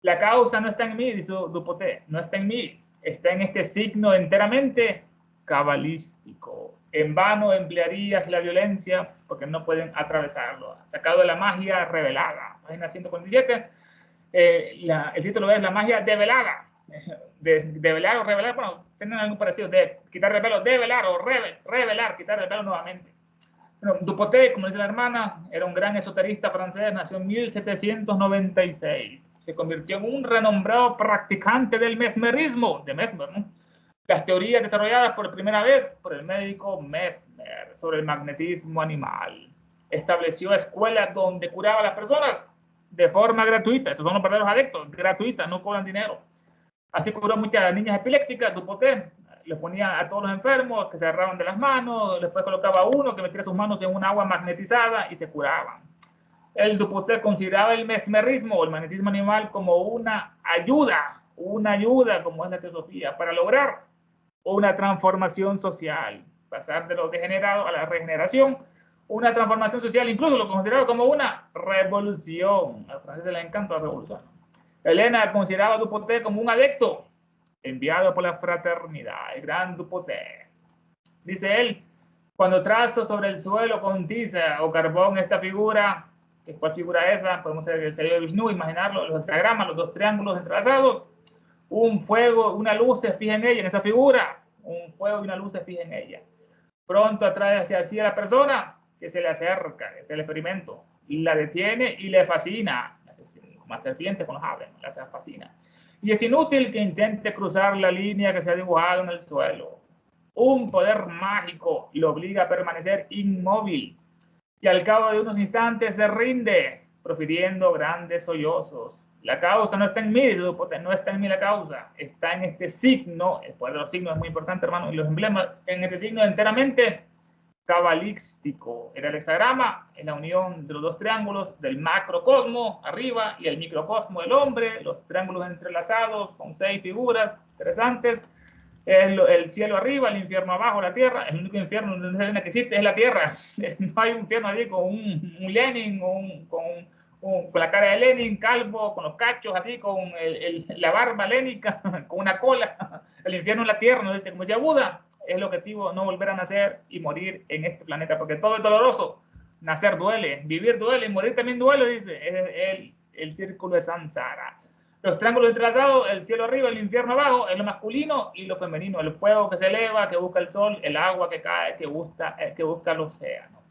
La causa no está en mí, dice Dupoté, no está en mí, está en este signo enteramente cabalístico. En vano emplearías la violencia porque no pueden atravesarlo. Sacado de la magia revelada, página 147, el título es La magia develada. Develar o revelar, bueno, tienen algo parecido, de quitar el velo, develar o revelar, quitar el velo nuevamente. Bueno, Dupoté, como dice la hermana, era un gran esoterista francés, nació en 1796. Se convirtió en un renombrado practicante del mesmerismo, de Mesmer, ¿no? Las teorías desarrolladas por primera vez por el médico Mesmer sobre el magnetismo animal. Estableció escuelas donde curaba a las personas de forma gratuita. Estos son los verdaderos adeptos, gratuitas, no cobran dinero. Así curó muchas niñas epilépticas, Dupoté. Les ponía a todos los enfermos que se agarraban de las manos, después colocaba a uno que metiera sus manos en un agua magnetizada y se curaban. El Dupoté consideraba el mesmerismo o el magnetismo animal como una ayuda como es la teosofía, para lograr una transformación social, pasar de lo degenerado a la regeneración, una transformación social, incluso lo consideraba como una revolución. A los franceses les encanta la revolución. Elena consideraba a Dupoté como un adepto enviado por la fraternidad, el gran Dupoté. Dice él, cuando trazo sobre el suelo con tiza o carbón esta figura, ¿cuál figura es esa? Podemos ser el sello de Vishnu, imaginarlo, los hexagramas, los 2 triángulos entrelazados, un fuego, una luz se fija en ella, en esa figura, un fuego y una luz se fija en ella. Pronto atrae hacia sí a la persona que se le acerca, este es el experimento, y la detiene y le fascina, como a serpientes cuando hablan, la fascina. Y es inútil que intente cruzar la línea que se ha dibujado en el suelo. Un poder mágico lo obliga a permanecer inmóvil y al cabo de unos instantes se rinde, profiriendo grandes sollozos. La causa no está en mí, no está en mí la causa, está en este signo. El poder de los signos es muy importante, hermano, y los emblemas, en este signo enteramente cabalístico. El hexagrama es la unión de los dos triángulos del macrocosmo arriba y el microcosmo del hombre, los triángulos entrelazados con 6 figuras interesantes. El cielo arriba, el infierno abajo, la tierra. El único infierno que existe es la tierra. No hay un infierno allí con un Lenin, con la cara de Lenin, calvo, con los cachos así, con la barba lénica, con una cola. El infierno es la tierra, ¿no? Como decía Buda, es el objetivo no volver a nacer y morir en este planeta, porque todo es doloroso. Nacer duele, vivir duele, morir también duele, dice. Es el círculo de Samsara. Los triángulos entrelazados, el cielo arriba, el infierno abajo, es lo masculino y lo femenino, el fuego que se eleva, que busca el sol, el agua que cae, que busca el océano.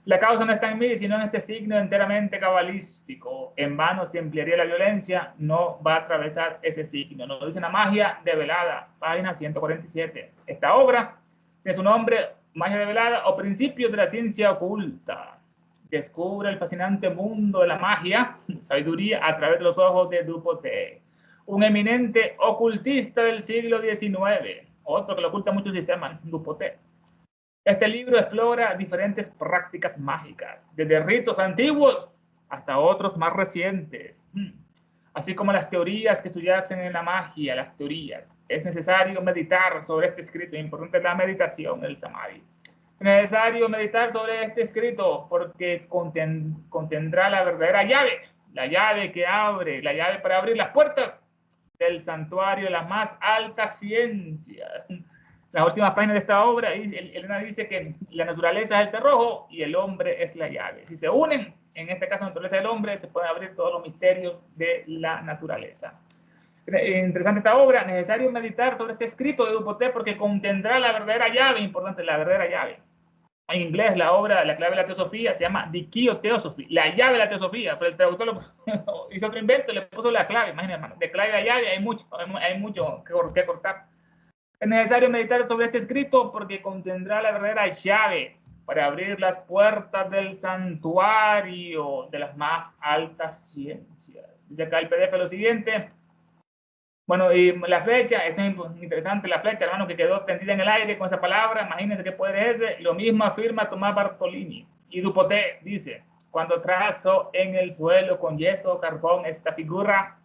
La causa no está en mí, sino en este signo enteramente cabalístico. En vano se emplearía la violencia, no va a atravesar ese signo. Nos dice una magia develada, página 147. Esta obra tiene su nombre, Magia develada o Principios de la ciencia oculta. Descubre el fascinante mundo de la magia, sabiduría a través de los ojos de Dupotet, un eminente ocultista del siglo XIX, otro que lo oculta mucho el sistema, Dupotet. Este libro explora diferentes prácticas mágicas, desde ritos antiguos hasta otros más recientes, así como las teorías que subyacen en la magia, las teorías. Es necesario meditar sobre este escrito, importante la meditación, el samadhi. Es necesario meditar sobre este escrito porque contendrá la verdadera llave, la llave que abre, la llave para abrir las puertas del santuario de la más alta ciencia. Las últimas páginas de esta obra, Elena dice que la naturaleza es el cerrojo y el hombre es la llave. Si se unen, en este caso la naturaleza del hombre, se pueden abrir todos los misterios de la naturaleza. Interesante esta obra, necesario meditar sobre este escrito de Dupotet porque contendrá la verdadera llave, importante, la verdadera llave. En inglés la obra, la clave de la teosofía, se llama The Key of Theosophy, la llave de la teosofía, pero el traductor hizo otro invento y le puso la clave, imagínate, hermano, de clave a llave hay mucho que cortar. Es necesario meditar sobre este escrito porque contendrá la verdadera llave para abrir las puertas del santuario de las más altas ciencias. Dice acá el PDF lo siguiente. Bueno, y la flecha, esto es interesante, la flecha, hermano, que quedó tendida en el aire con esa palabra, imagínense qué poder es ese. Lo mismo afirma Tomás Bartolini. Y Dupotet dice, cuando trazo en el suelo con yeso o carbón esta figura,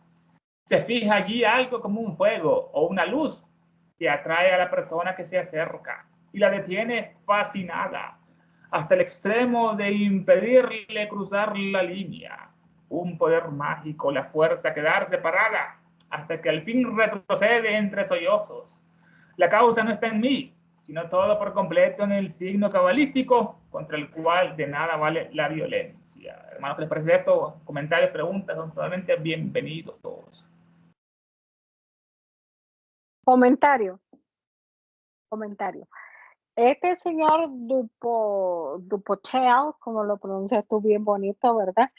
se fija allí algo como un fuego o una luz que atrae a la persona que se acerca y la detiene fascinada hasta el extremo de impedirle cruzar la línea. Un poder mágico la fuerza a quedar separada hasta que al fin retrocede entre sollozos. La causa no está en mí, sino todo por completo en el signo cabalístico contra el cual de nada vale la violencia. Hermanos, ¿qué les parece esto? Comentarios, preguntas, son totalmente bienvenidos todos. Comentario. Este señor Dupotet, como lo pronuncias tú bien bonito, ¿verdad?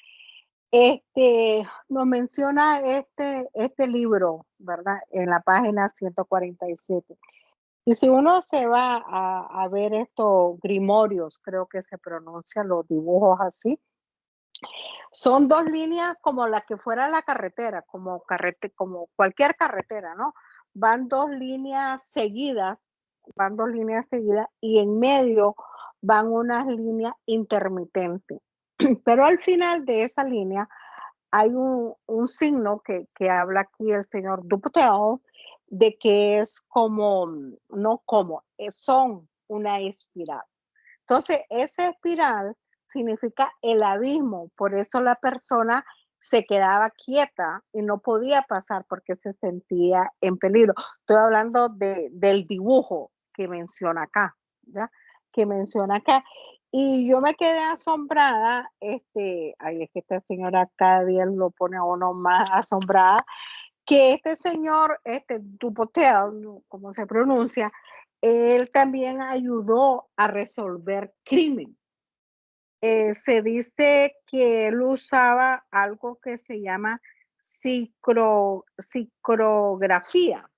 Nos menciona este libro, ¿verdad? En la página 147. Y si uno se va a ver estos grimorios, creo que se pronuncian los dibujos así, son dos líneas como la que fuera la carretera, como cualquier carretera, ¿no? Van dos líneas seguidas y en medio van unas líneas intermitentes. Pero al final de esa línea hay un signo que habla aquí el señor Dupotet de que es son una espiral. Entonces, esa espiral significa el abismo, por eso la persona se quedaba quieta y no podía pasar porque se sentía en peligro. Estoy hablando del dibujo que menciona acá, ¿ya? Y yo me quedé asombrada, es que esta señora cada día lo pone a uno más asombrada, que este señor, Dupotet, como se pronuncia, él también ayudó a resolver crimen. Se dice que él usaba algo que se llama psicografía,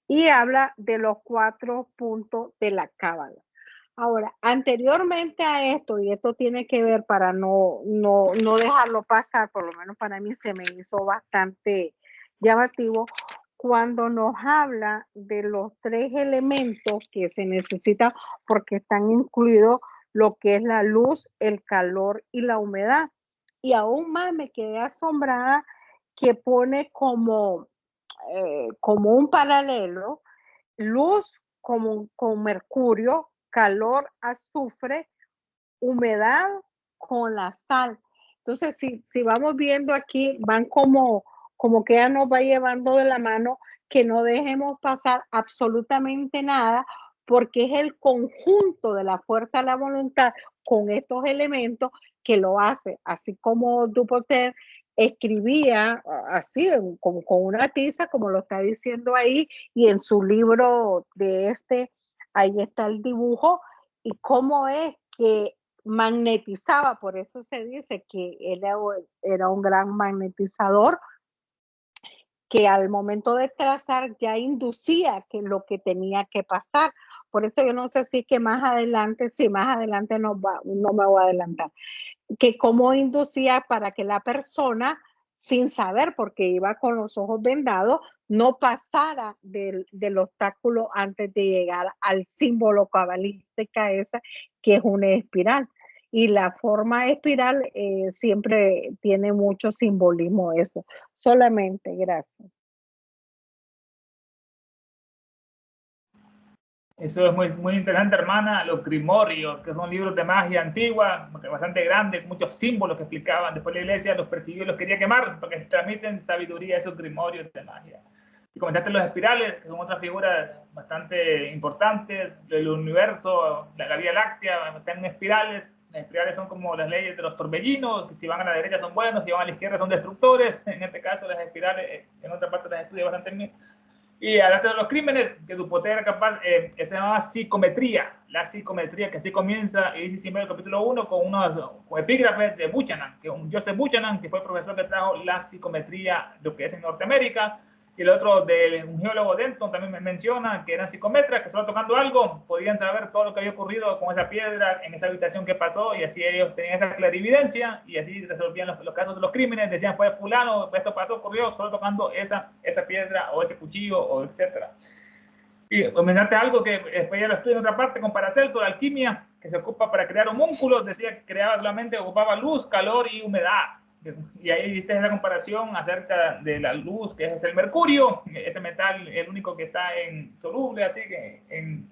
y habla de los 4 puntos de la cábala. Ahora, anteriormente a esto, y esto tiene que ver para no dejarlo pasar, por lo menos para mí se me hizo bastante llamativo, cuando nos habla de los 3 elementos que se necesitan, porque están incluidos lo que es la luz, el calor y la humedad. Y aún más me quedé asombrada que pone como un paralelo luz con mercurio, calor, azufre, humedad con la sal. Entonces, si vamos viendo aquí, van como que ya nos va llevando de la mano, que no dejemos pasar absolutamente nada, porque es el conjunto de la fuerza de la voluntad con estos elementos que lo hace, así como Dupotet escribía así, como con una tiza, como lo está diciendo ahí, y en su libro ahí está el dibujo, y cómo es que magnetizaba, por eso se dice que él era un gran magnetizador, que al momento de trazar ya inducía que lo que tenía que pasar. Por eso yo no sé si que más adelante no me voy a adelantar, que cómo inducía para que la persona, sin saber, porque iba con los ojos vendados, no pasara del obstáculo antes de llegar al símbolo cabalística esa, que es una espiral. Y la forma espiral siempre tiene mucho simbolismo eso. Solamente, gracias. Eso es muy, muy interesante, hermana. Los grimorios, que son libros de magia antigua, bastante grandes, muchos símbolos que explicaban. Después la iglesia los persiguió y los quería quemar porque transmiten sabiduría esos grimorios de magia. Y comentaste los espirales, que son otras figuras bastante importantes del universo. La Vía Láctea están en espirales. Las espirales son como las leyes de los torbellinos, que si van a la derecha son buenos, si van a la izquierda son destructores. En este caso, las espirales, en otra parte las estudia bastante bien. Y hablaste de los crímenes, que Dupotet era capaz, se llamaba psicometría, la psicometría, que así comienza, y dice siempre el capítulo 1 con unos epígrafes de Buchanan, que un Joseph Buchanan, que fue el profesor que trajo la psicometría, lo que es en Norteamérica, y el otro de un geólogo Denton también me menciona que eran psicometras, que solo tocando algo podían saber todo lo que había ocurrido con esa piedra en esa habitación que pasó, y así ellos tenían esa clarividencia, y así resolvían los casos de los crímenes, decían fue fulano, esto pasó, ocurrió, solo tocando esa piedra o ese cuchillo, o etcétera. Y comentarte algo que después ya lo estudié en otra parte con Paracelso, la alquimia, que se ocupa para crear homúnculos, decía que creaba solamente, ocupaba luz, calor y humedad. Y ahí viste la comparación acerca de la luz, que es el mercurio, ese metal, el único que está soluble, así que en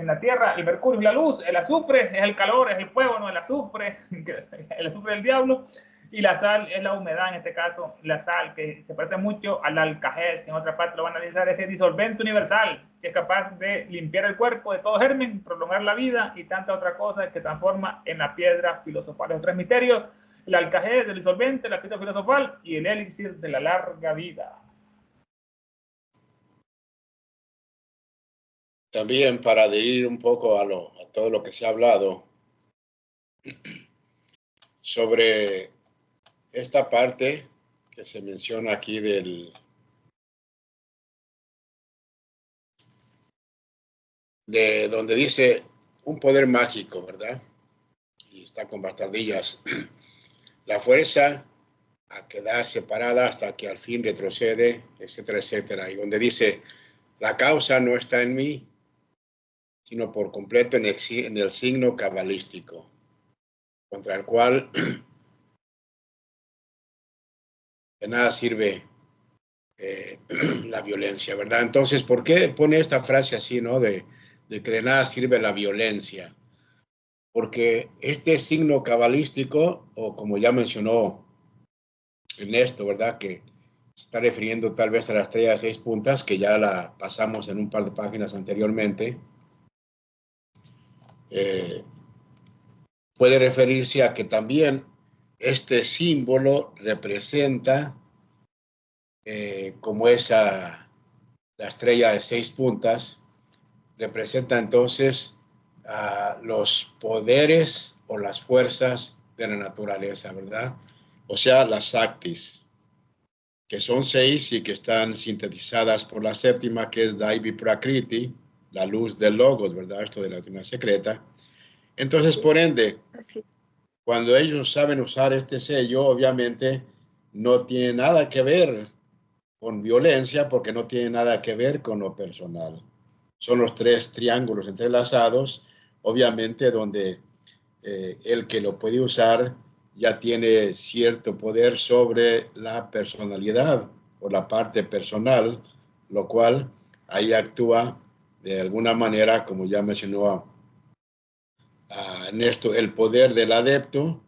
la Tierra, el mercurio es la luz, el azufre es el calor, es el fuego, no el azufre del diablo, y la sal es la humedad, en este caso, la sal, que se parece mucho al alcajés, que en otra parte lo van a analizar, ese disolvente universal, que es capaz de limpiar el cuerpo de todo germen, prolongar la vida y tanta otra cosa que transforma en la piedra filosofal. Los 3 misterios: el alcajés, el disolvente, la piedra filosofal y el elixir de la larga vida. También para adherir un poco a todo lo que se ha hablado sobre esta parte que se menciona aquí de donde dice un poder mágico, ¿verdad? Y está con bastardillas. La fuerza a quedar separada hasta que al fin retrocede, etcétera, etcétera. Y donde dice, la causa no está en mí, sino por completo en el signo cabalístico, contra el cual de nada sirve la violencia, ¿verdad? Entonces, ¿por qué pone esta frase así, no? De que de nada sirve la violencia. Porque este signo cabalístico, o como ya mencionó Ernesto, ¿verdad? Que se está refiriendo tal vez a la estrella de 6 puntas, que ya la pasamos en un par de páginas anteriormente. Puede referirse a que también este símbolo representa como la estrella de 6 puntas, representa entonces a los poderes o las fuerzas de la naturaleza, ¿verdad? O sea, las Shaktis, que son 6 y que están sintetizadas por la 7ª, que es Daivi Prakriti, la luz del logos, ¿verdad? Esto de la doctrina secreta. Entonces, por ende, cuando ellos saben usar este sello, obviamente no tiene nada que ver con violencia porque no tiene nada que ver con lo personal. Son los tres triángulos entrelazados, obviamente donde el que lo puede usar ya tiene cierto poder sobre la personalidad o la parte personal, lo cual ahí actúa de alguna manera, como ya mencionó Ernesto, el poder del adepto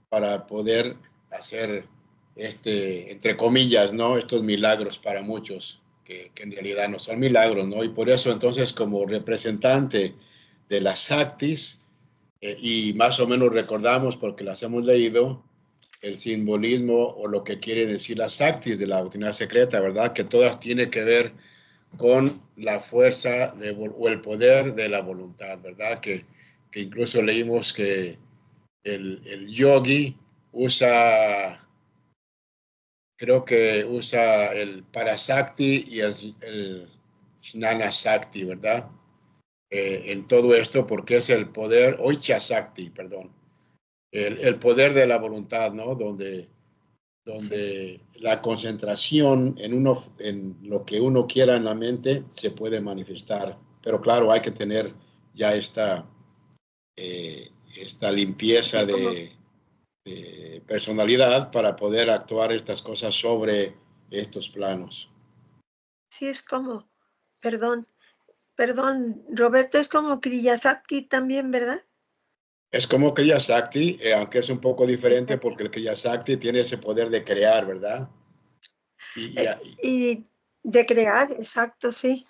para poder hacer entre comillas, ¿no? Estos milagros para muchos, que en realidad no son milagros, ¿no? Y por eso entonces como representante de las Shaktis, y más o menos recordamos porque las hemos leído, el simbolismo o lo que quiere decir las Shaktis de la doctrina secreta, ¿verdad? Que todas tienen que ver con la fuerza o el poder de la voluntad, ¿verdad? Que incluso leímos que el yogi usa, creo que usa el Parasakti y el Jnana Sakti, ¿verdad? En todo esto, porque es el poder, o Icha Sakti, perdón, el poder de la voluntad, ¿no? Donde la concentración en lo que uno quiera en la mente se puede manifestar. Pero claro, hay que tener ya esta limpieza de personalidad para poder actuar estas cosas sobre estos planos. Sí, es como, perdón, Roberto, es como Kriyasaki también, ¿verdad? Es como Kriya Shakti, aunque es un poco diferente porque el Kriya Shakti tiene ese poder de crear, ¿verdad? Y de crear, exacto, sí.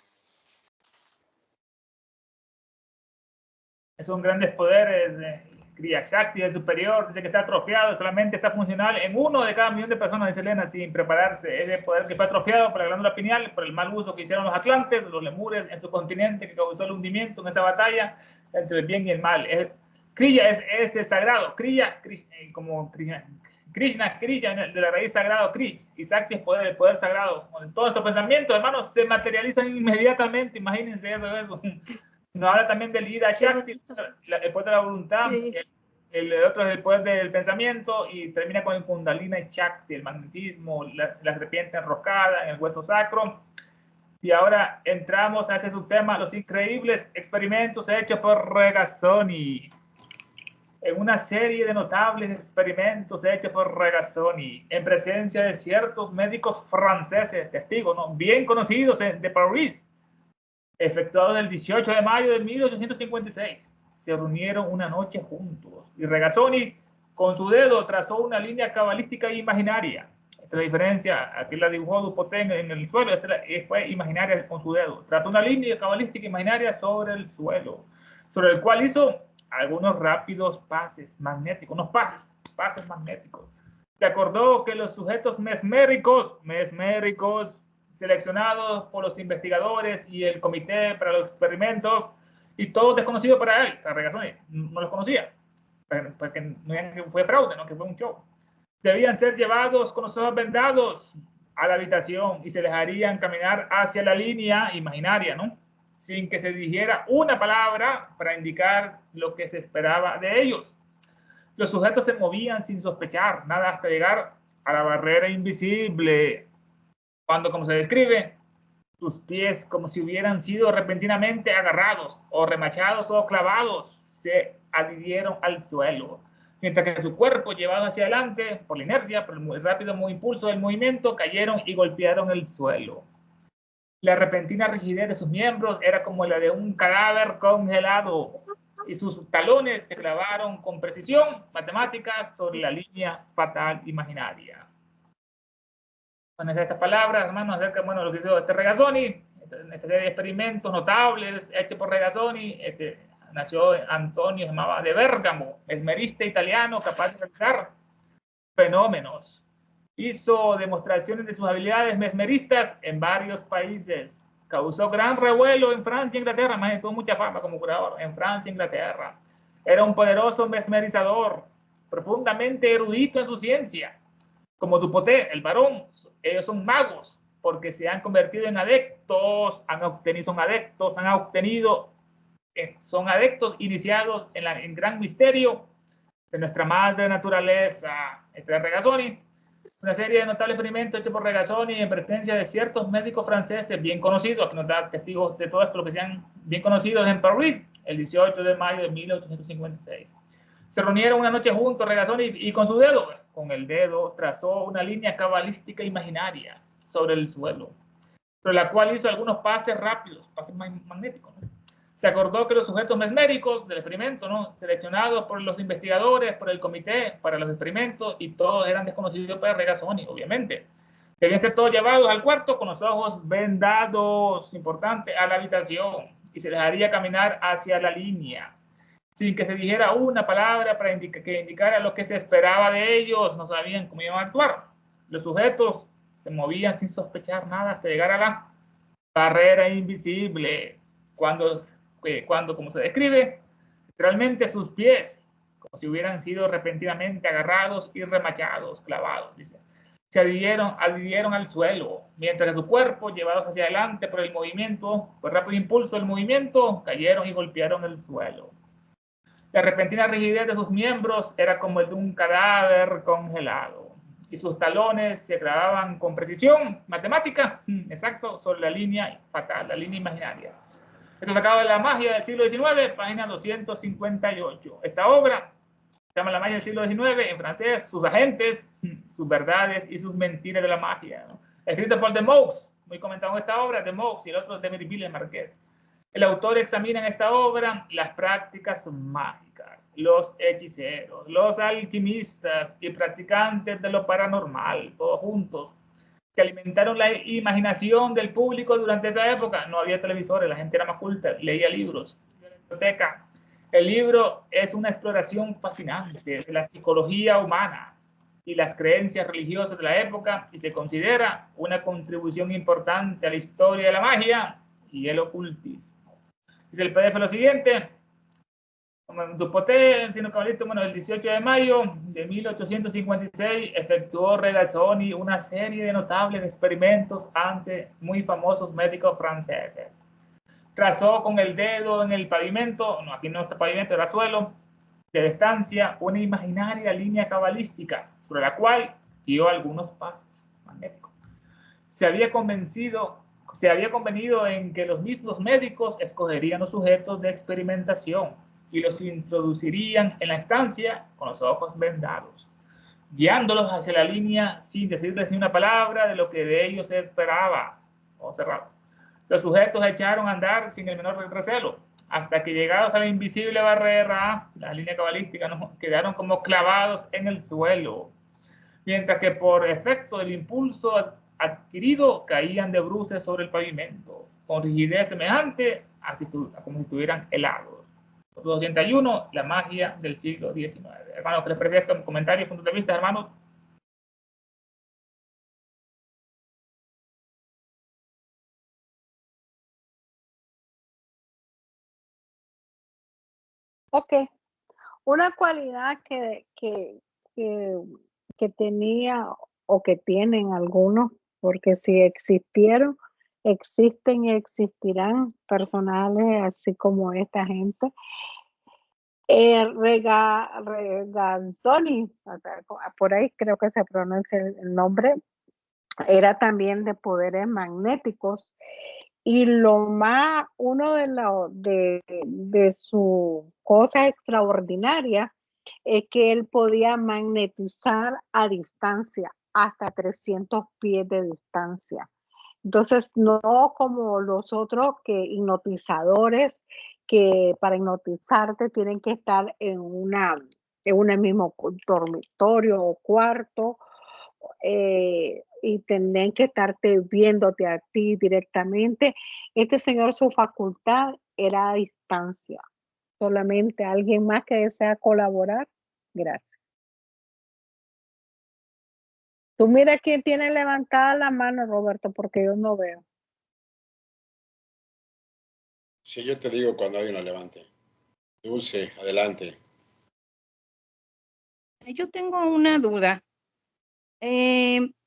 Son grandes poderes de Kriya Shakti, el superior, dice que está atrofiado, solamente está funcional en 1 de cada millón de personas, dice Elena, sin prepararse. Es el poder que fue atrofiado por la glándula pineal, por el mal uso que hicieron los atlantes, los lemures en su continente, que causó el hundimiento en esa batalla entre el bien y el mal. Kriya es sagrado, Kriya, como Krishna, de la raíz sagrado, Krish, y Shakti es el poder sagrado. Todos estos pensamientos, hermanos, se materializan inmediatamente, imagínense eso. Nos habla también del Ida Shakti, el poder de la voluntad, sí. El otro es el poder del pensamiento y termina con el Kundalini Shakti, el magnetismo, la serpiente enroscada en el hueso sacro. Y ahora entramos a ese subtema, los increíbles experimentos hechos por Regazzoni. En una serie de notables experimentos hechos por Regazzoni, en presencia de ciertos médicos franceses, testigos, ¿no? Bien conocidos de París, efectuados el 18 de mayo de 1856. Se reunieron una noche juntos y Regazzoni con su dedo trazó una línea cabalística imaginaria. Esta es la diferencia, aquí la dibujó Dupont en el suelo, esta fue imaginaria con su dedo. Trazó una línea cabalística imaginaria sobre el suelo, sobre el cual hizo algunos rápidos pases magnéticos, unos pases magnéticos. Se acordó que los sujetos mesméricos, seleccionados por los investigadores y el comité para los experimentos, y todos desconocidos para él, para Regazzoni, no los conocía, porque no fue fraude, ¿no? Que fue un show. Debían ser llevados con los ojos vendados a la habitación y se les harían caminar hacia la línea imaginaria, ¿no? Sin que se dijera una palabra para indicar lo que se esperaba de ellos. Los sujetos se movían sin sospechar nada hasta llegar a la barrera invisible, cuando, como se describe, sus pies, como si hubieran sido repentinamente agarrados o remachados o clavados, se adhirieron al suelo, mientras que su cuerpo, llevado hacia adelante por la inercia, por el muy rápido impulso del movimiento, cayeron y golpearon el suelo. La repentina rigidez de sus miembros era como la de un cadáver congelado, y sus talones se clavaron con precisión matemática sobre la línea fatal imaginaria. Bueno, estas palabras, hermanos, acerca de lo que hizo Regazzoni, esta serie de experimentos notables hechos por Regazzoni. Nació Antonio, se llamaba de Bérgamo, esmerista italiano capaz de realizar fenómenos. Hizo demostraciones de sus habilidades mesmeristas en varios países. Causó gran revuelo en Francia e Inglaterra, más tuvo mucha fama como curador en Francia e Inglaterra. Era un poderoso mesmerizador, profundamente erudito en su ciencia. Como Dupont, el varón, ellos son magos, porque se han convertido en adeptos, son adeptos iniciados en gran misterio de nuestra madre naturaleza. Este es Regazzoni, una serie de notables experimentos hechos por Regazzoni en presencia de ciertos médicos franceses bien conocidos, que nos da testigos de todo esto, lo que sean bien conocidos en París, el 18 de mayo de 1856. Se reunieron una noche juntos Regazzoni y con el dedo trazó una línea cabalística imaginaria sobre el suelo, pero la cual hizo algunos pases rápidos, pases magnéticos, ¿no? Se acordó que los sujetos mesméricos del experimento, ¿no?, seleccionados por los investigadores, por el comité para los experimentos, y todos eran desconocidos para Regazzoni, obviamente. Debían ser todos llevados al cuarto con los ojos vendados, importante, a la habitación, y se les haría caminar hacia la línea, sin que se dijera una palabra que indicara lo que se esperaba de ellos. No sabían cómo iban a actuar. Los sujetos se movían sin sospechar nada hasta llegar a la barrera invisible, cuando como se describe, literalmente sus pies, como si hubieran sido repentinamente agarrados y remachados, clavados, dice, se adhirieron al suelo, mientras que su cuerpo, llevados hacia adelante por el movimiento, por rápido impulso del movimiento, cayeron y golpearon el suelo. La repentina rigidez de sus miembros era como el de un cadáver congelado, y sus talones se clavaban con precisión matemática, exacto, sobre la línea fatal, la línea imaginaria. Esto sacado de La magia del siglo XIX, página 258. Esta obra se llama La magia del siglo XIX, en francés, sus agentes, sus verdades y sus mentiras de la magia, ¿no? Escrito por de Meaux, muy comentado en esta obra, de Meaux, y el otro de Meriville Marqués. El autor examina en esta obra las prácticas mágicas, los hechiceros, los alquimistas y practicantes de lo paranormal, todos juntos, que alimentaron la imaginación del público durante esa época. No había televisores, la gente era más culta, leía libros en la biblioteca. El libro es una exploración fascinante de la psicología humana y las creencias religiosas de la época, y se considera una contribución importante a la historia de la magia y el ocultismo. Dice el PDF lo siguiente: Dupoté, encino cabalito, bueno, el 18 de mayo de 1856 efectuó Regazzoni una serie de notables experimentos ante muy famosos médicos franceses. Trazó con el dedo en el pavimento, no, aquí no está pavimento, era suelo, de distancia, una imaginaria línea cabalística, sobre la cual dio algunos pasos magnéticos. Se había convenido en que los mismos médicos escogerían los sujetos de experimentación y los introducirían en la estancia con los ojos vendados, guiándolos hacia la línea sin decirles ni una palabra de lo que de ellos se esperaba. Ojos cerrados. Los sujetos echaron a andar sin el menor recelo, hasta que llegados a la invisible barrera, la línea cabalística, ¿no?, quedaron como clavados en el suelo, mientras que por efecto del impulso adquirido caían de bruces sobre el pavimento, con rigidez semejante a como si estuvieran helados. 281, la magia del siglo XIX. Hermanos, ¿qué les parece esto? Comentarios, puntos de vista, hermanos. Ok. Una cualidad que tenía o que tienen algunos, porque si existieron, existen y existirán personales así como esta gente. Regazzoni, por ahí creo que se pronuncia el nombre, era también de poderes magnéticos, y uno de sus cosas extraordinarias es que él podía magnetizar a distancia, hasta 300 pies de distancia. Entonces, no como los otros hipnotizadores, que para hipnotizarte tienen que estar en un mismo dormitorio o cuarto, y tendrían que estarte viéndote a ti directamente. Este señor, su facultad era a distancia. Solamente alguien más que desea colaborar. Gracias. Tú mira quién tiene levantada la mano, Roberto, porque yo no veo. Sí, yo te digo cuando alguien la levante. Dulce, adelante. Yo tengo una duda.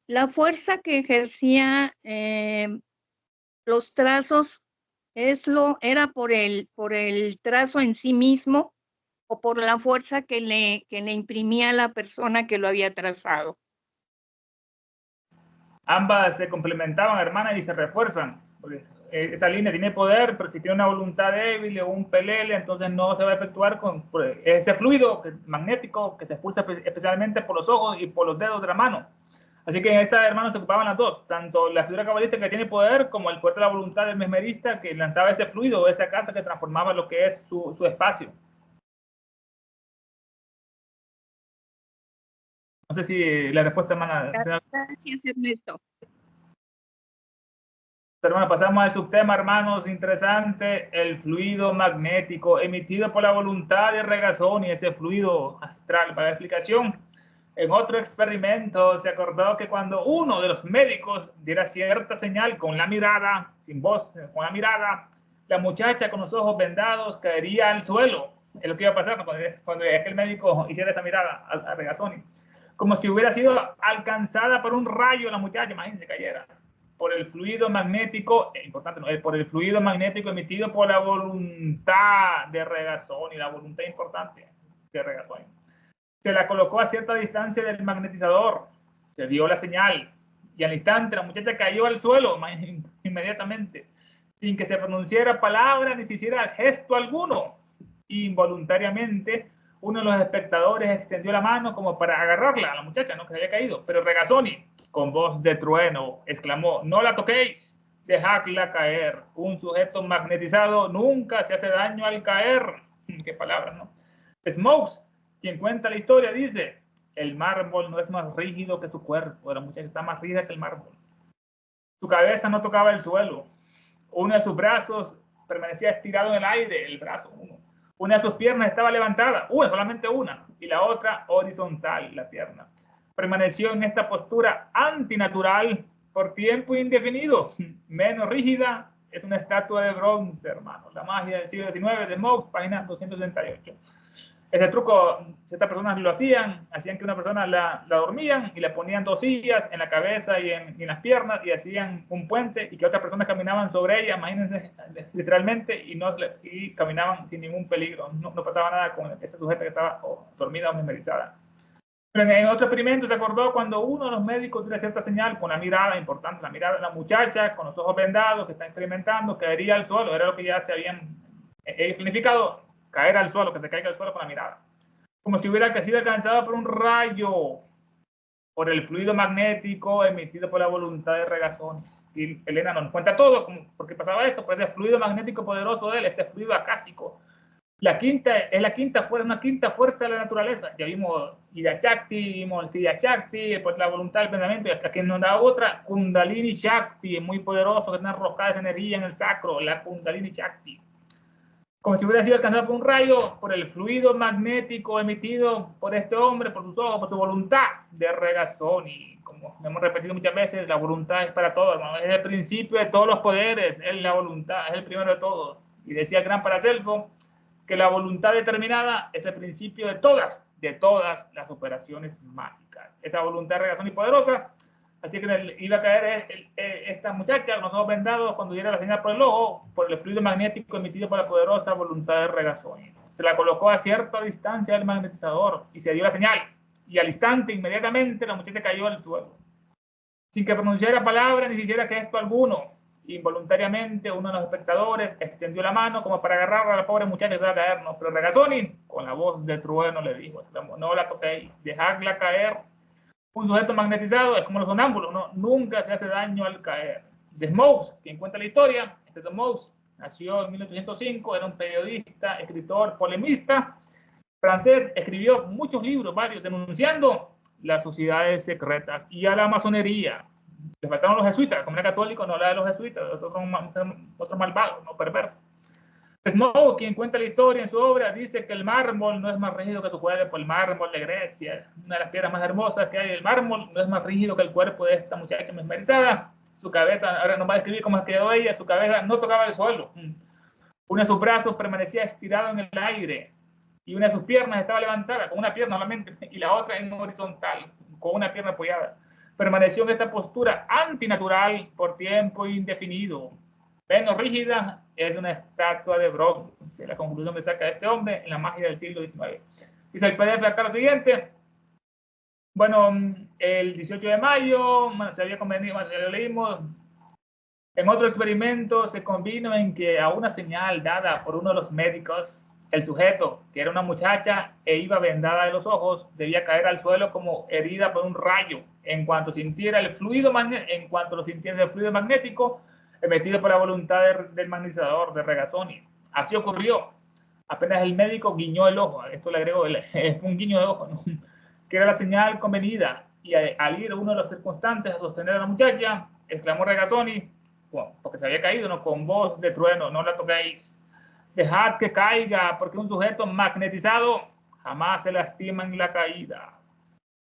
la fuerza que ejercía los trazos era por el trazo en sí mismo o por la fuerza que le imprimía a la persona que lo había trazado. Ambas se complementaban, hermanas, y se refuerzan. Porque esa línea tiene poder, pero si tiene una voluntad débil o un pelele, entonces no se va a efectuar con ese fluido magnético que se expulsa especialmente por los ojos y por los dedos de la mano. Así que en esa, hermanos, se ocupaban las dos, tanto la figura cabalística que tiene poder como el poder de la voluntad del mesmerista que lanzaba ese fluido, esa casa que transformaba lo que es su espacio. No sé si la respuesta, hermana. Gracias, Ernesto. Hermano, pasamos al subtema, hermanos, interesante, el fluido magnético emitido por la voluntad de Regazzoni, ese fluido astral. Para la explicación, en otro experimento se acordó que cuando uno de los médicos diera cierta señal con la mirada, sin voz, con la mirada, la muchacha con los ojos vendados caería al suelo. Es lo que iba a pasar cuando aquel médico hiciera esa mirada a Regazzoni. Como si hubiera sido alcanzada por un rayo la muchacha, imagínense, cayera. Por el fluido magnético, importante, ¿no? Por el fluido magnético emitido por la voluntad de Regazzoni, la voluntad importante de Regazzoni. Se la colocó a cierta distancia del magnetizador, se dio la señal y al instante la muchacha cayó al suelo inmediatamente, sin que se pronunciara palabra ni se hiciera gesto alguno. Involuntariamente, uno de los espectadores extendió la mano como para agarrarla a la muchacha, ¿no? Que se había caído, pero Regazzoni, con voz de trueno, exclamó: no la toquéis, dejadla caer. Un sujeto magnetizado nunca se hace daño al caer. Qué palabras, ¿no? Smokes, quien cuenta la historia, dice: el mármol no es más rígido que su cuerpo. La muchacha está más rígida que el mármol. Su cabeza no tocaba el suelo. Uno de sus brazos permanecía estirado en el aire, el brazo uno. Una de sus piernas estaba levantada, solamente una, y la otra horizontal, la pierna. Permaneció en esta postura antinatural por tiempo indefinido. Menos rígida es una estatua de bronce, hermano. La magia del siglo XIX de Smokes, página 268. Ese truco, estas personas lo hacían que una persona la dormían y le ponían 2 sillas en la cabeza y en las piernas y hacían un puente y que otras personas caminaban sobre ella, imagínense, literalmente, y caminaban sin ningún peligro. No pasaba nada con esa sujeta que estaba dormida o mesmerizada. Pero en otro experimento se acordó cuando uno de los médicos dio cierta señal con la mirada, importante, la mirada de la muchacha con los ojos vendados que está experimentando, caería al suelo, era lo que ya se habían planificado, caer al suelo, que se caiga al suelo con la mirada. Como si hubiera sido alcanzada por un rayo, por el fluido magnético emitido por la voluntad de Regazzoni. Y Elena nos cuenta todo, por qué pasaba esto, pues el fluido magnético poderoso de él, este fluido acásico. Es una quinta fuerza de la naturaleza. Ya vimos Ida Shakti, vimos Tida Shakti, pues la voluntad del pensamiento, y aquí nos da otra, Kundalini Shakti, muy poderoso, que tiene enroscada de energía en el sacro, la Kundalini Shakti. Como si hubiera sido alcanzado por un rayo, por el fluido magnético emitido por este hombre, por sus ojos, por su voluntad de Regazzoni. Como hemos repetido muchas veces, la voluntad es para todos, ¿no? Es el principio de todos los poderes, es la voluntad, es el primero de todos. Y decía el gran Paracelso que la voluntad determinada es el principio de todas las operaciones mágicas. Esa voluntad de Regazzoni poderosa. Así que iba a caer esta muchacha con los ojos vendados cuando diera la señal por el ojo, por el fluido magnético emitido por la poderosa voluntad de Regazzoni. Se la colocó a cierta distancia del magnetizador y se dio la señal. Y al instante, inmediatamente, la muchacha cayó al suelo. Sin que pronunciara palabra ni hiciera gesto alguno. Involuntariamente, uno de los espectadores extendió la mano como para agarrar a la pobre muchacha que se iba a caernos. Pero Regazzoni, con la voz de trueno, le dijo: no la toquéis, dejadla caer. Un sujeto magnetizado es como los sonámbulos, ¿no? Nunca se hace daño al caer. De Smokes, quien cuenta la historia, de Smokes nació en 1805, era un periodista, escritor, polemista francés, escribió muchos libros, varios, denunciando las sociedades secretas y a la masonería. Le faltaron los jesuitas, como era católico, no habla de los jesuitas, otros malvados, no perversos. Smokes, quien cuenta la historia en su obra, dice que el mármol no es más rígido que su cuerpo. El mármol de Grecia, una de las piedras más hermosas que hay. El mármol no es más rígido que el cuerpo de esta muchacha mesmerizada. Su cabeza, ahora nos va a describir cómo quedó ella, su cabeza no tocaba el suelo. Uno de sus brazos permanecía estirado en el aire y una de sus piernas estaba levantada, con una pierna solamente, y la otra en horizontal, con una pierna apoyada. permaneció en esta postura antinatural por tiempo indefinido. Menos rígida es una estatua de bronce. La conclusión que saca este hombre en la magia del siglo XIX. Dice el PDF acá lo siguiente. Bueno, el 18 de mayo, bueno, se había convenido, ya lo leímos. En otro experimento se convino en que a una señal dada por uno de los médicos, el sujeto, que era una muchacha e iba vendada de los ojos, debía caer al suelo como herida por un rayo en cuanto sintiera el fluido magnético emitido por la voluntad del magnetizador de Regazzoni. Así ocurrió. Apenas el médico guiñó el ojo, esto le agrego un guiño de ojo, ¿no? Que era la señal convenida, y al ir uno de los circunstantes a sostener a la muchacha, exclamó Regazzoni, porque se había caído, ¿no?, con voz de trueno: no la toquéis, dejad que caiga, porque un sujeto magnetizado jamás se lastima en la caída.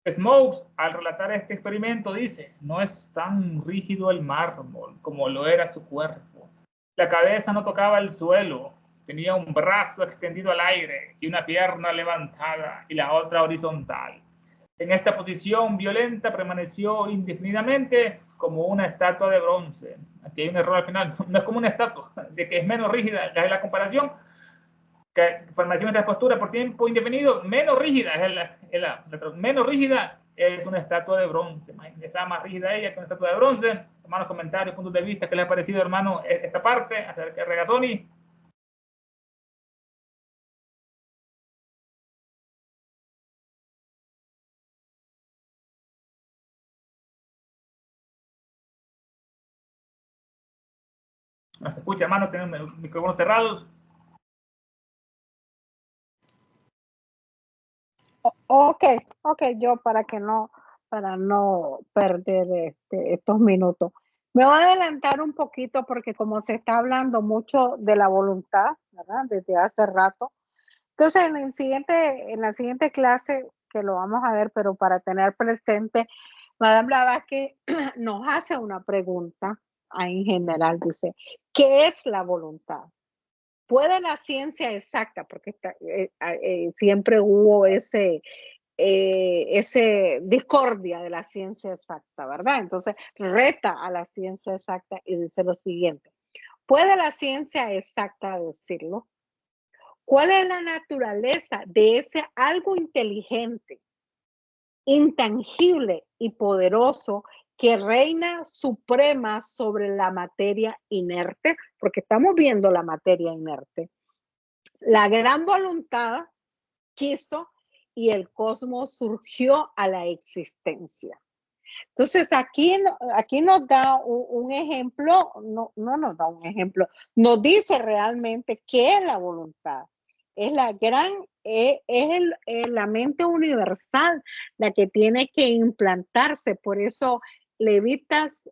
Smokes, al relatar este experimento, dice: no es tan rígido el mármol como lo era su cuerpo. La cabeza no tocaba el suelo, tenía un brazo extendido al aire y una pierna levantada y la otra horizontal. En esta posición violenta permaneció indefinidamente como una estatua de bronce. Aquí hay un error al final, no es como una estatua, de que es menos rígida, es la comparación, que permaneció en esta postura por tiempo indefinido. Menos rígida menos rígida es una estatua de bronce. Está más rígida ella que una estatua de bronce. Hermanos, comentarios, puntos de vista, ¿qué les ha parecido, hermano, esta parte acerca de Regazzoni? No se escucha, hermano, tienen micrófonos cerrados. Ok, yo para no perder estos minutos. Me voy a adelantar un poquito porque como se está hablando mucho de la voluntad, ¿verdad? Desde hace rato. Entonces, en la siguiente clase, que lo vamos a ver, pero para tener presente, Madame Blavatsky nos hace una pregunta en general, dice: ¿qué es la voluntad? ¿Puede la ciencia exacta, porque siempre hubo ese discordia de la ciencia exacta, ¿verdad? Entonces reta a la ciencia exacta y dice lo siguiente: ¿puede la ciencia exacta decirlo? ¿Cuál es la naturaleza de ese algo inteligente, intangible y poderoso que reina suprema sobre la materia inerte? Porque estamos viendo la materia inerte. La gran voluntad quiso y el cosmos surgió a la existencia. Entonces, aquí nos da un ejemplo, no nos da un ejemplo, nos dice realmente qué es la voluntad. Es la gran, es la mente universal la que tiene que implantarse. Por eso Levitas,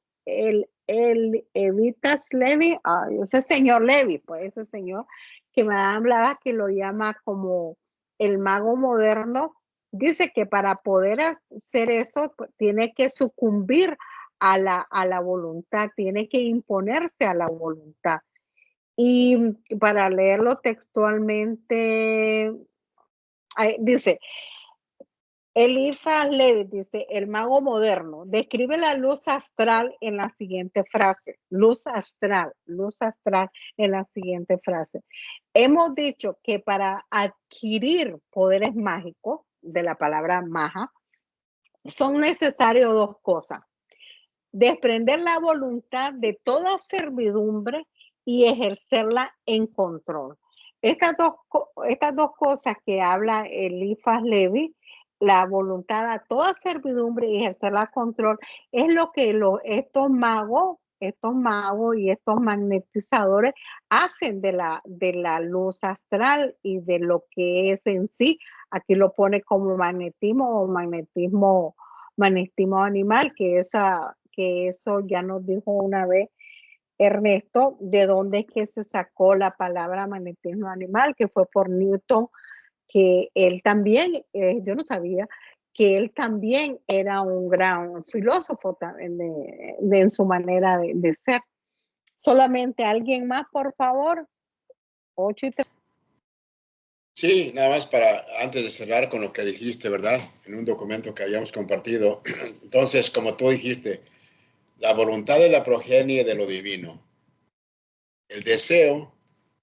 Evitas Levi, ese señor Levi, pues ese señor que me hablaba, que lo llama como el mago moderno, dice que para poder hacer eso pues, tiene que sucumbir a la voluntad, tiene que imponerse a la voluntad. Y para leerlo textualmente, dice, Eliphas Levi, dice, el mago moderno, describe la luz astral en la siguiente frase. Luz astral en la siguiente frase. Hemos dicho que para adquirir poderes mágicos, de la palabra maja, son necesarias dos cosas: desprender la voluntad de toda servidumbre y ejercerla en control. Estas dos cosas que habla Eliphas Levi, la voluntad a toda servidumbre y ejercerla en control, es lo que estos magos y estos magnetizadores hacen de la luz astral y de lo que es en sí. Aquí lo pone como magnetismo o magnetismo animal, que eso ya nos dijo una vez Ernesto, de dónde es que se sacó la palabra magnetismo animal, que fue por Newton, que él también, yo no sabía, que él también era un gran filósofo en su manera de ser. Solamente alguien más, por favor. 8:30. Sí, nada más para, antes de cerrar con lo que dijiste, ¿verdad? En un documento que habíamos compartido. Entonces, como tú dijiste, la voluntad es la progenie de lo divino. El deseo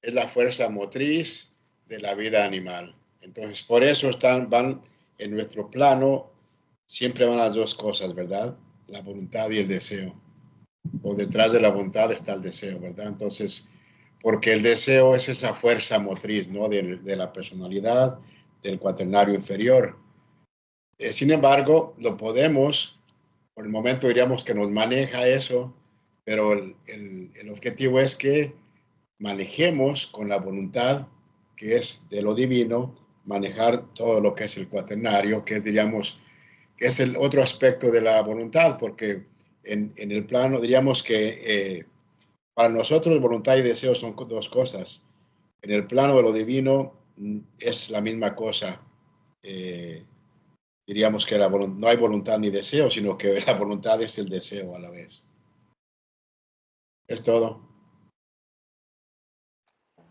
es la fuerza motriz de la vida animal. Entonces, por eso van en nuestro plano, siempre van las dos cosas, ¿verdad? La voluntad y el deseo. O detrás de la voluntad está el deseo, ¿verdad? Entonces, porque el deseo es esa fuerza motriz, ¿no? De la personalidad, del cuaternario inferior. Sin embargo, lo podemos, por el momento diríamos que nos maneja eso, pero el objetivo es que manejemos con la voluntad que es de lo divino, manejar todo lo que es el cuaternario, que es, diríamos, que es el otro aspecto de la voluntad, porque en el plano, diríamos que para nosotros voluntad y deseo son dos cosas. En el plano de lo divino es la misma cosa. Eh, diríamos que no hay voluntad ni deseo, sino que la voluntad es el deseo a la vez. Es todo.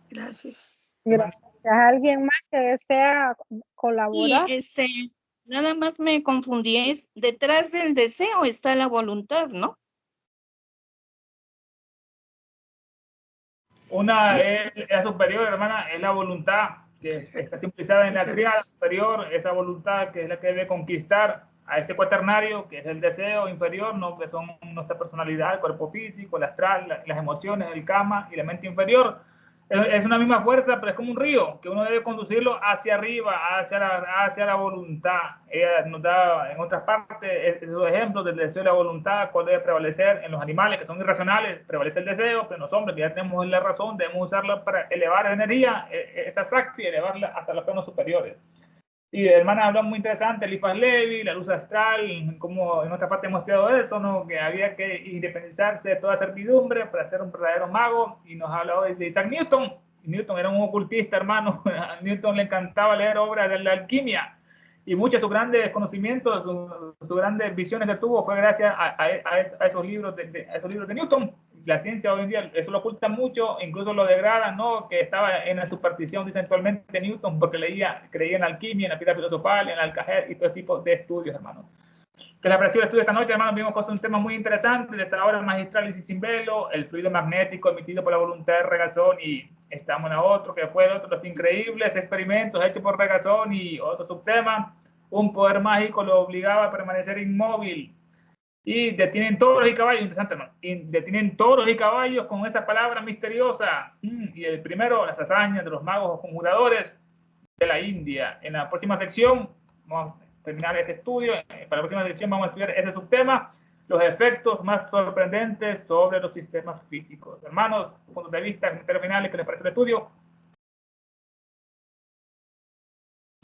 Gracias. Gracias. ¿Alguien más que desea Y colaborar? nada más me confundí, es detrás del deseo está la voluntad, ¿no? Una es la superior, hermana, es la voluntad que está simbolizada en la tríada superior, esa voluntad que es la que debe conquistar a ese cuaternario, que es el deseo inferior, ¿no? Que son nuestra personalidad, el cuerpo físico, el astral, las emociones, el karma y la mente inferior. Es una misma fuerza, pero es como un río que uno debe conducirlo hacia arriba, hacia la voluntad. Ella nos da en otras partes esos ejemplos del deseo y la voluntad, cuál debe prevalecer en los animales que son irracionales, prevalece el deseo, pero en los hombres que ya tenemos la razón, debemos usarla para elevar la energía, esa sakti, y elevarla hasta los planos superiores. Y hermanas hablan muy interesante, Eliphas Levi, la luz astral, como en otra parte hemos estudiado eso, ¿no? Que había que independizarse de toda servidumbre para ser un verdadero mago, y nos ha hablado de Isaac Newton. Newton era un ocultista, hermano. A Newton le encantaba leer obras de la alquimia, y muchos de sus grandes conocimientos, sus grandes visiones que tuvo fue gracias a esos libros de Newton. La ciencia hoy en día eso lo oculta mucho, incluso lo degrada, ¿no? Que estaba en la superstición, dice actualmente Newton, porque creía en la alquimia, en la piedra filosofal, en el alcajer y todo tipo de estudios, hermano. Que le apreció el estudio esta noche, hermano. Vimos cosas, un tema muy interesante de esta obra magistral y sin velo, el fluido magnético emitido por la voluntad de Regazón, y estamos en otro, que fue el otro, los increíbles experimentos hechos por Regazón, y otro subtema, un poder mágico lo obligaba a permanecer inmóvil. Y detienen toros y caballos, interesante, hermano. Y detienen toros y caballos con esa palabra misteriosa. Y el primero, las hazañas de los magos o conjuradores de la India. En la próxima sección vamos a terminar este estudio. Para la próxima sección vamos a estudiar ese subtema, los efectos más sorprendentes sobre los sistemas físicos. Hermanos, puntos de vista, comentarios finales, ¿qué les parece el estudio?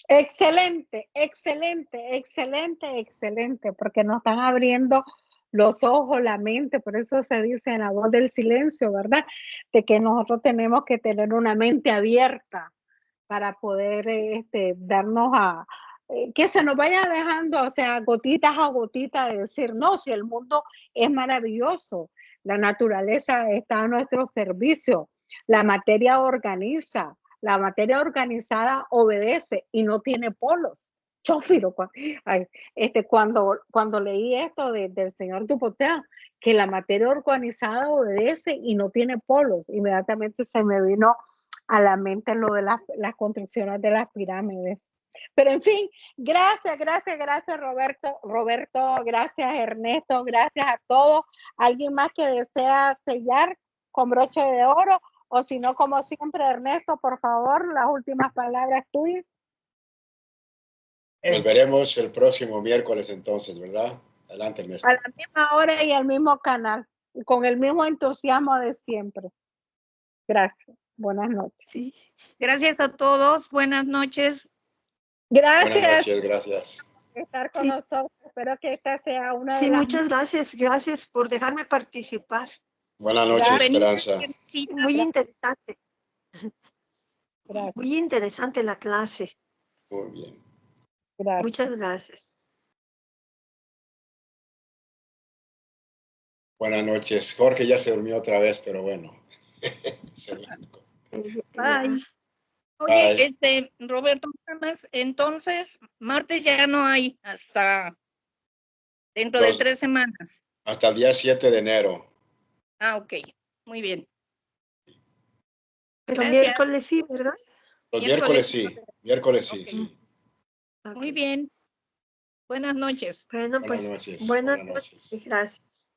Excelente, excelente, excelente, excelente, porque nos están abriendo los ojos, la mente, por eso se dice en la voz del silencio, ¿verdad? De que nosotros tenemos que tener una mente abierta para poder darnos que se nos vaya dejando, o sea, gotitas a gotitas de decir, no, si el mundo es maravilloso, la naturaleza está a nuestro servicio, la materia organiza, la materia organizada obedece y no tiene polos. Chófiro, cuando leí esto del señor Dupotel, que la materia organizada obedece y no tiene polos, inmediatamente se me vino a la mente lo de las construcciones de las pirámides. Pero en fin, gracias Roberto, gracias Ernesto, gracias a todos. ¿Alguien más que desea sellar con broche de oro? O si no, como siempre, Ernesto, por favor, las últimas palabras tuyas. Nos veremos el próximo miércoles entonces, ¿verdad? Adelante, Ernesto. A la misma hora y al mismo canal, y con el mismo entusiasmo de siempre. Gracias. Buenas noches. Sí. Gracias a todos. Buenas noches. Gracias. Buenas noches, gracias. Por estar con nosotros. Espero que esta sea una de Sí, las... muchas gracias. Gracias por dejarme participar. Buenas noches, Esperanza. Muy interesante. Gracias. Muy interesante la clase. Muy bien. Gracias. Muchas gracias. Buenas noches. Jorge ya se durmió otra vez, pero bueno. Bye. Oye, Bye. Roberto, nada más, entonces, martes ya no hay hasta dentro de 3 semanas. Hasta el día 7 de enero. Ah, ok, muy bien. Pero Gracias. miércoles sí, ¿verdad? Los miércoles sí. Miércoles sí, Ok. sí. Muy Ok. bien. Buenas noches. Bueno, Buenas pues noches. buenas Buenas noches noches. y gracias.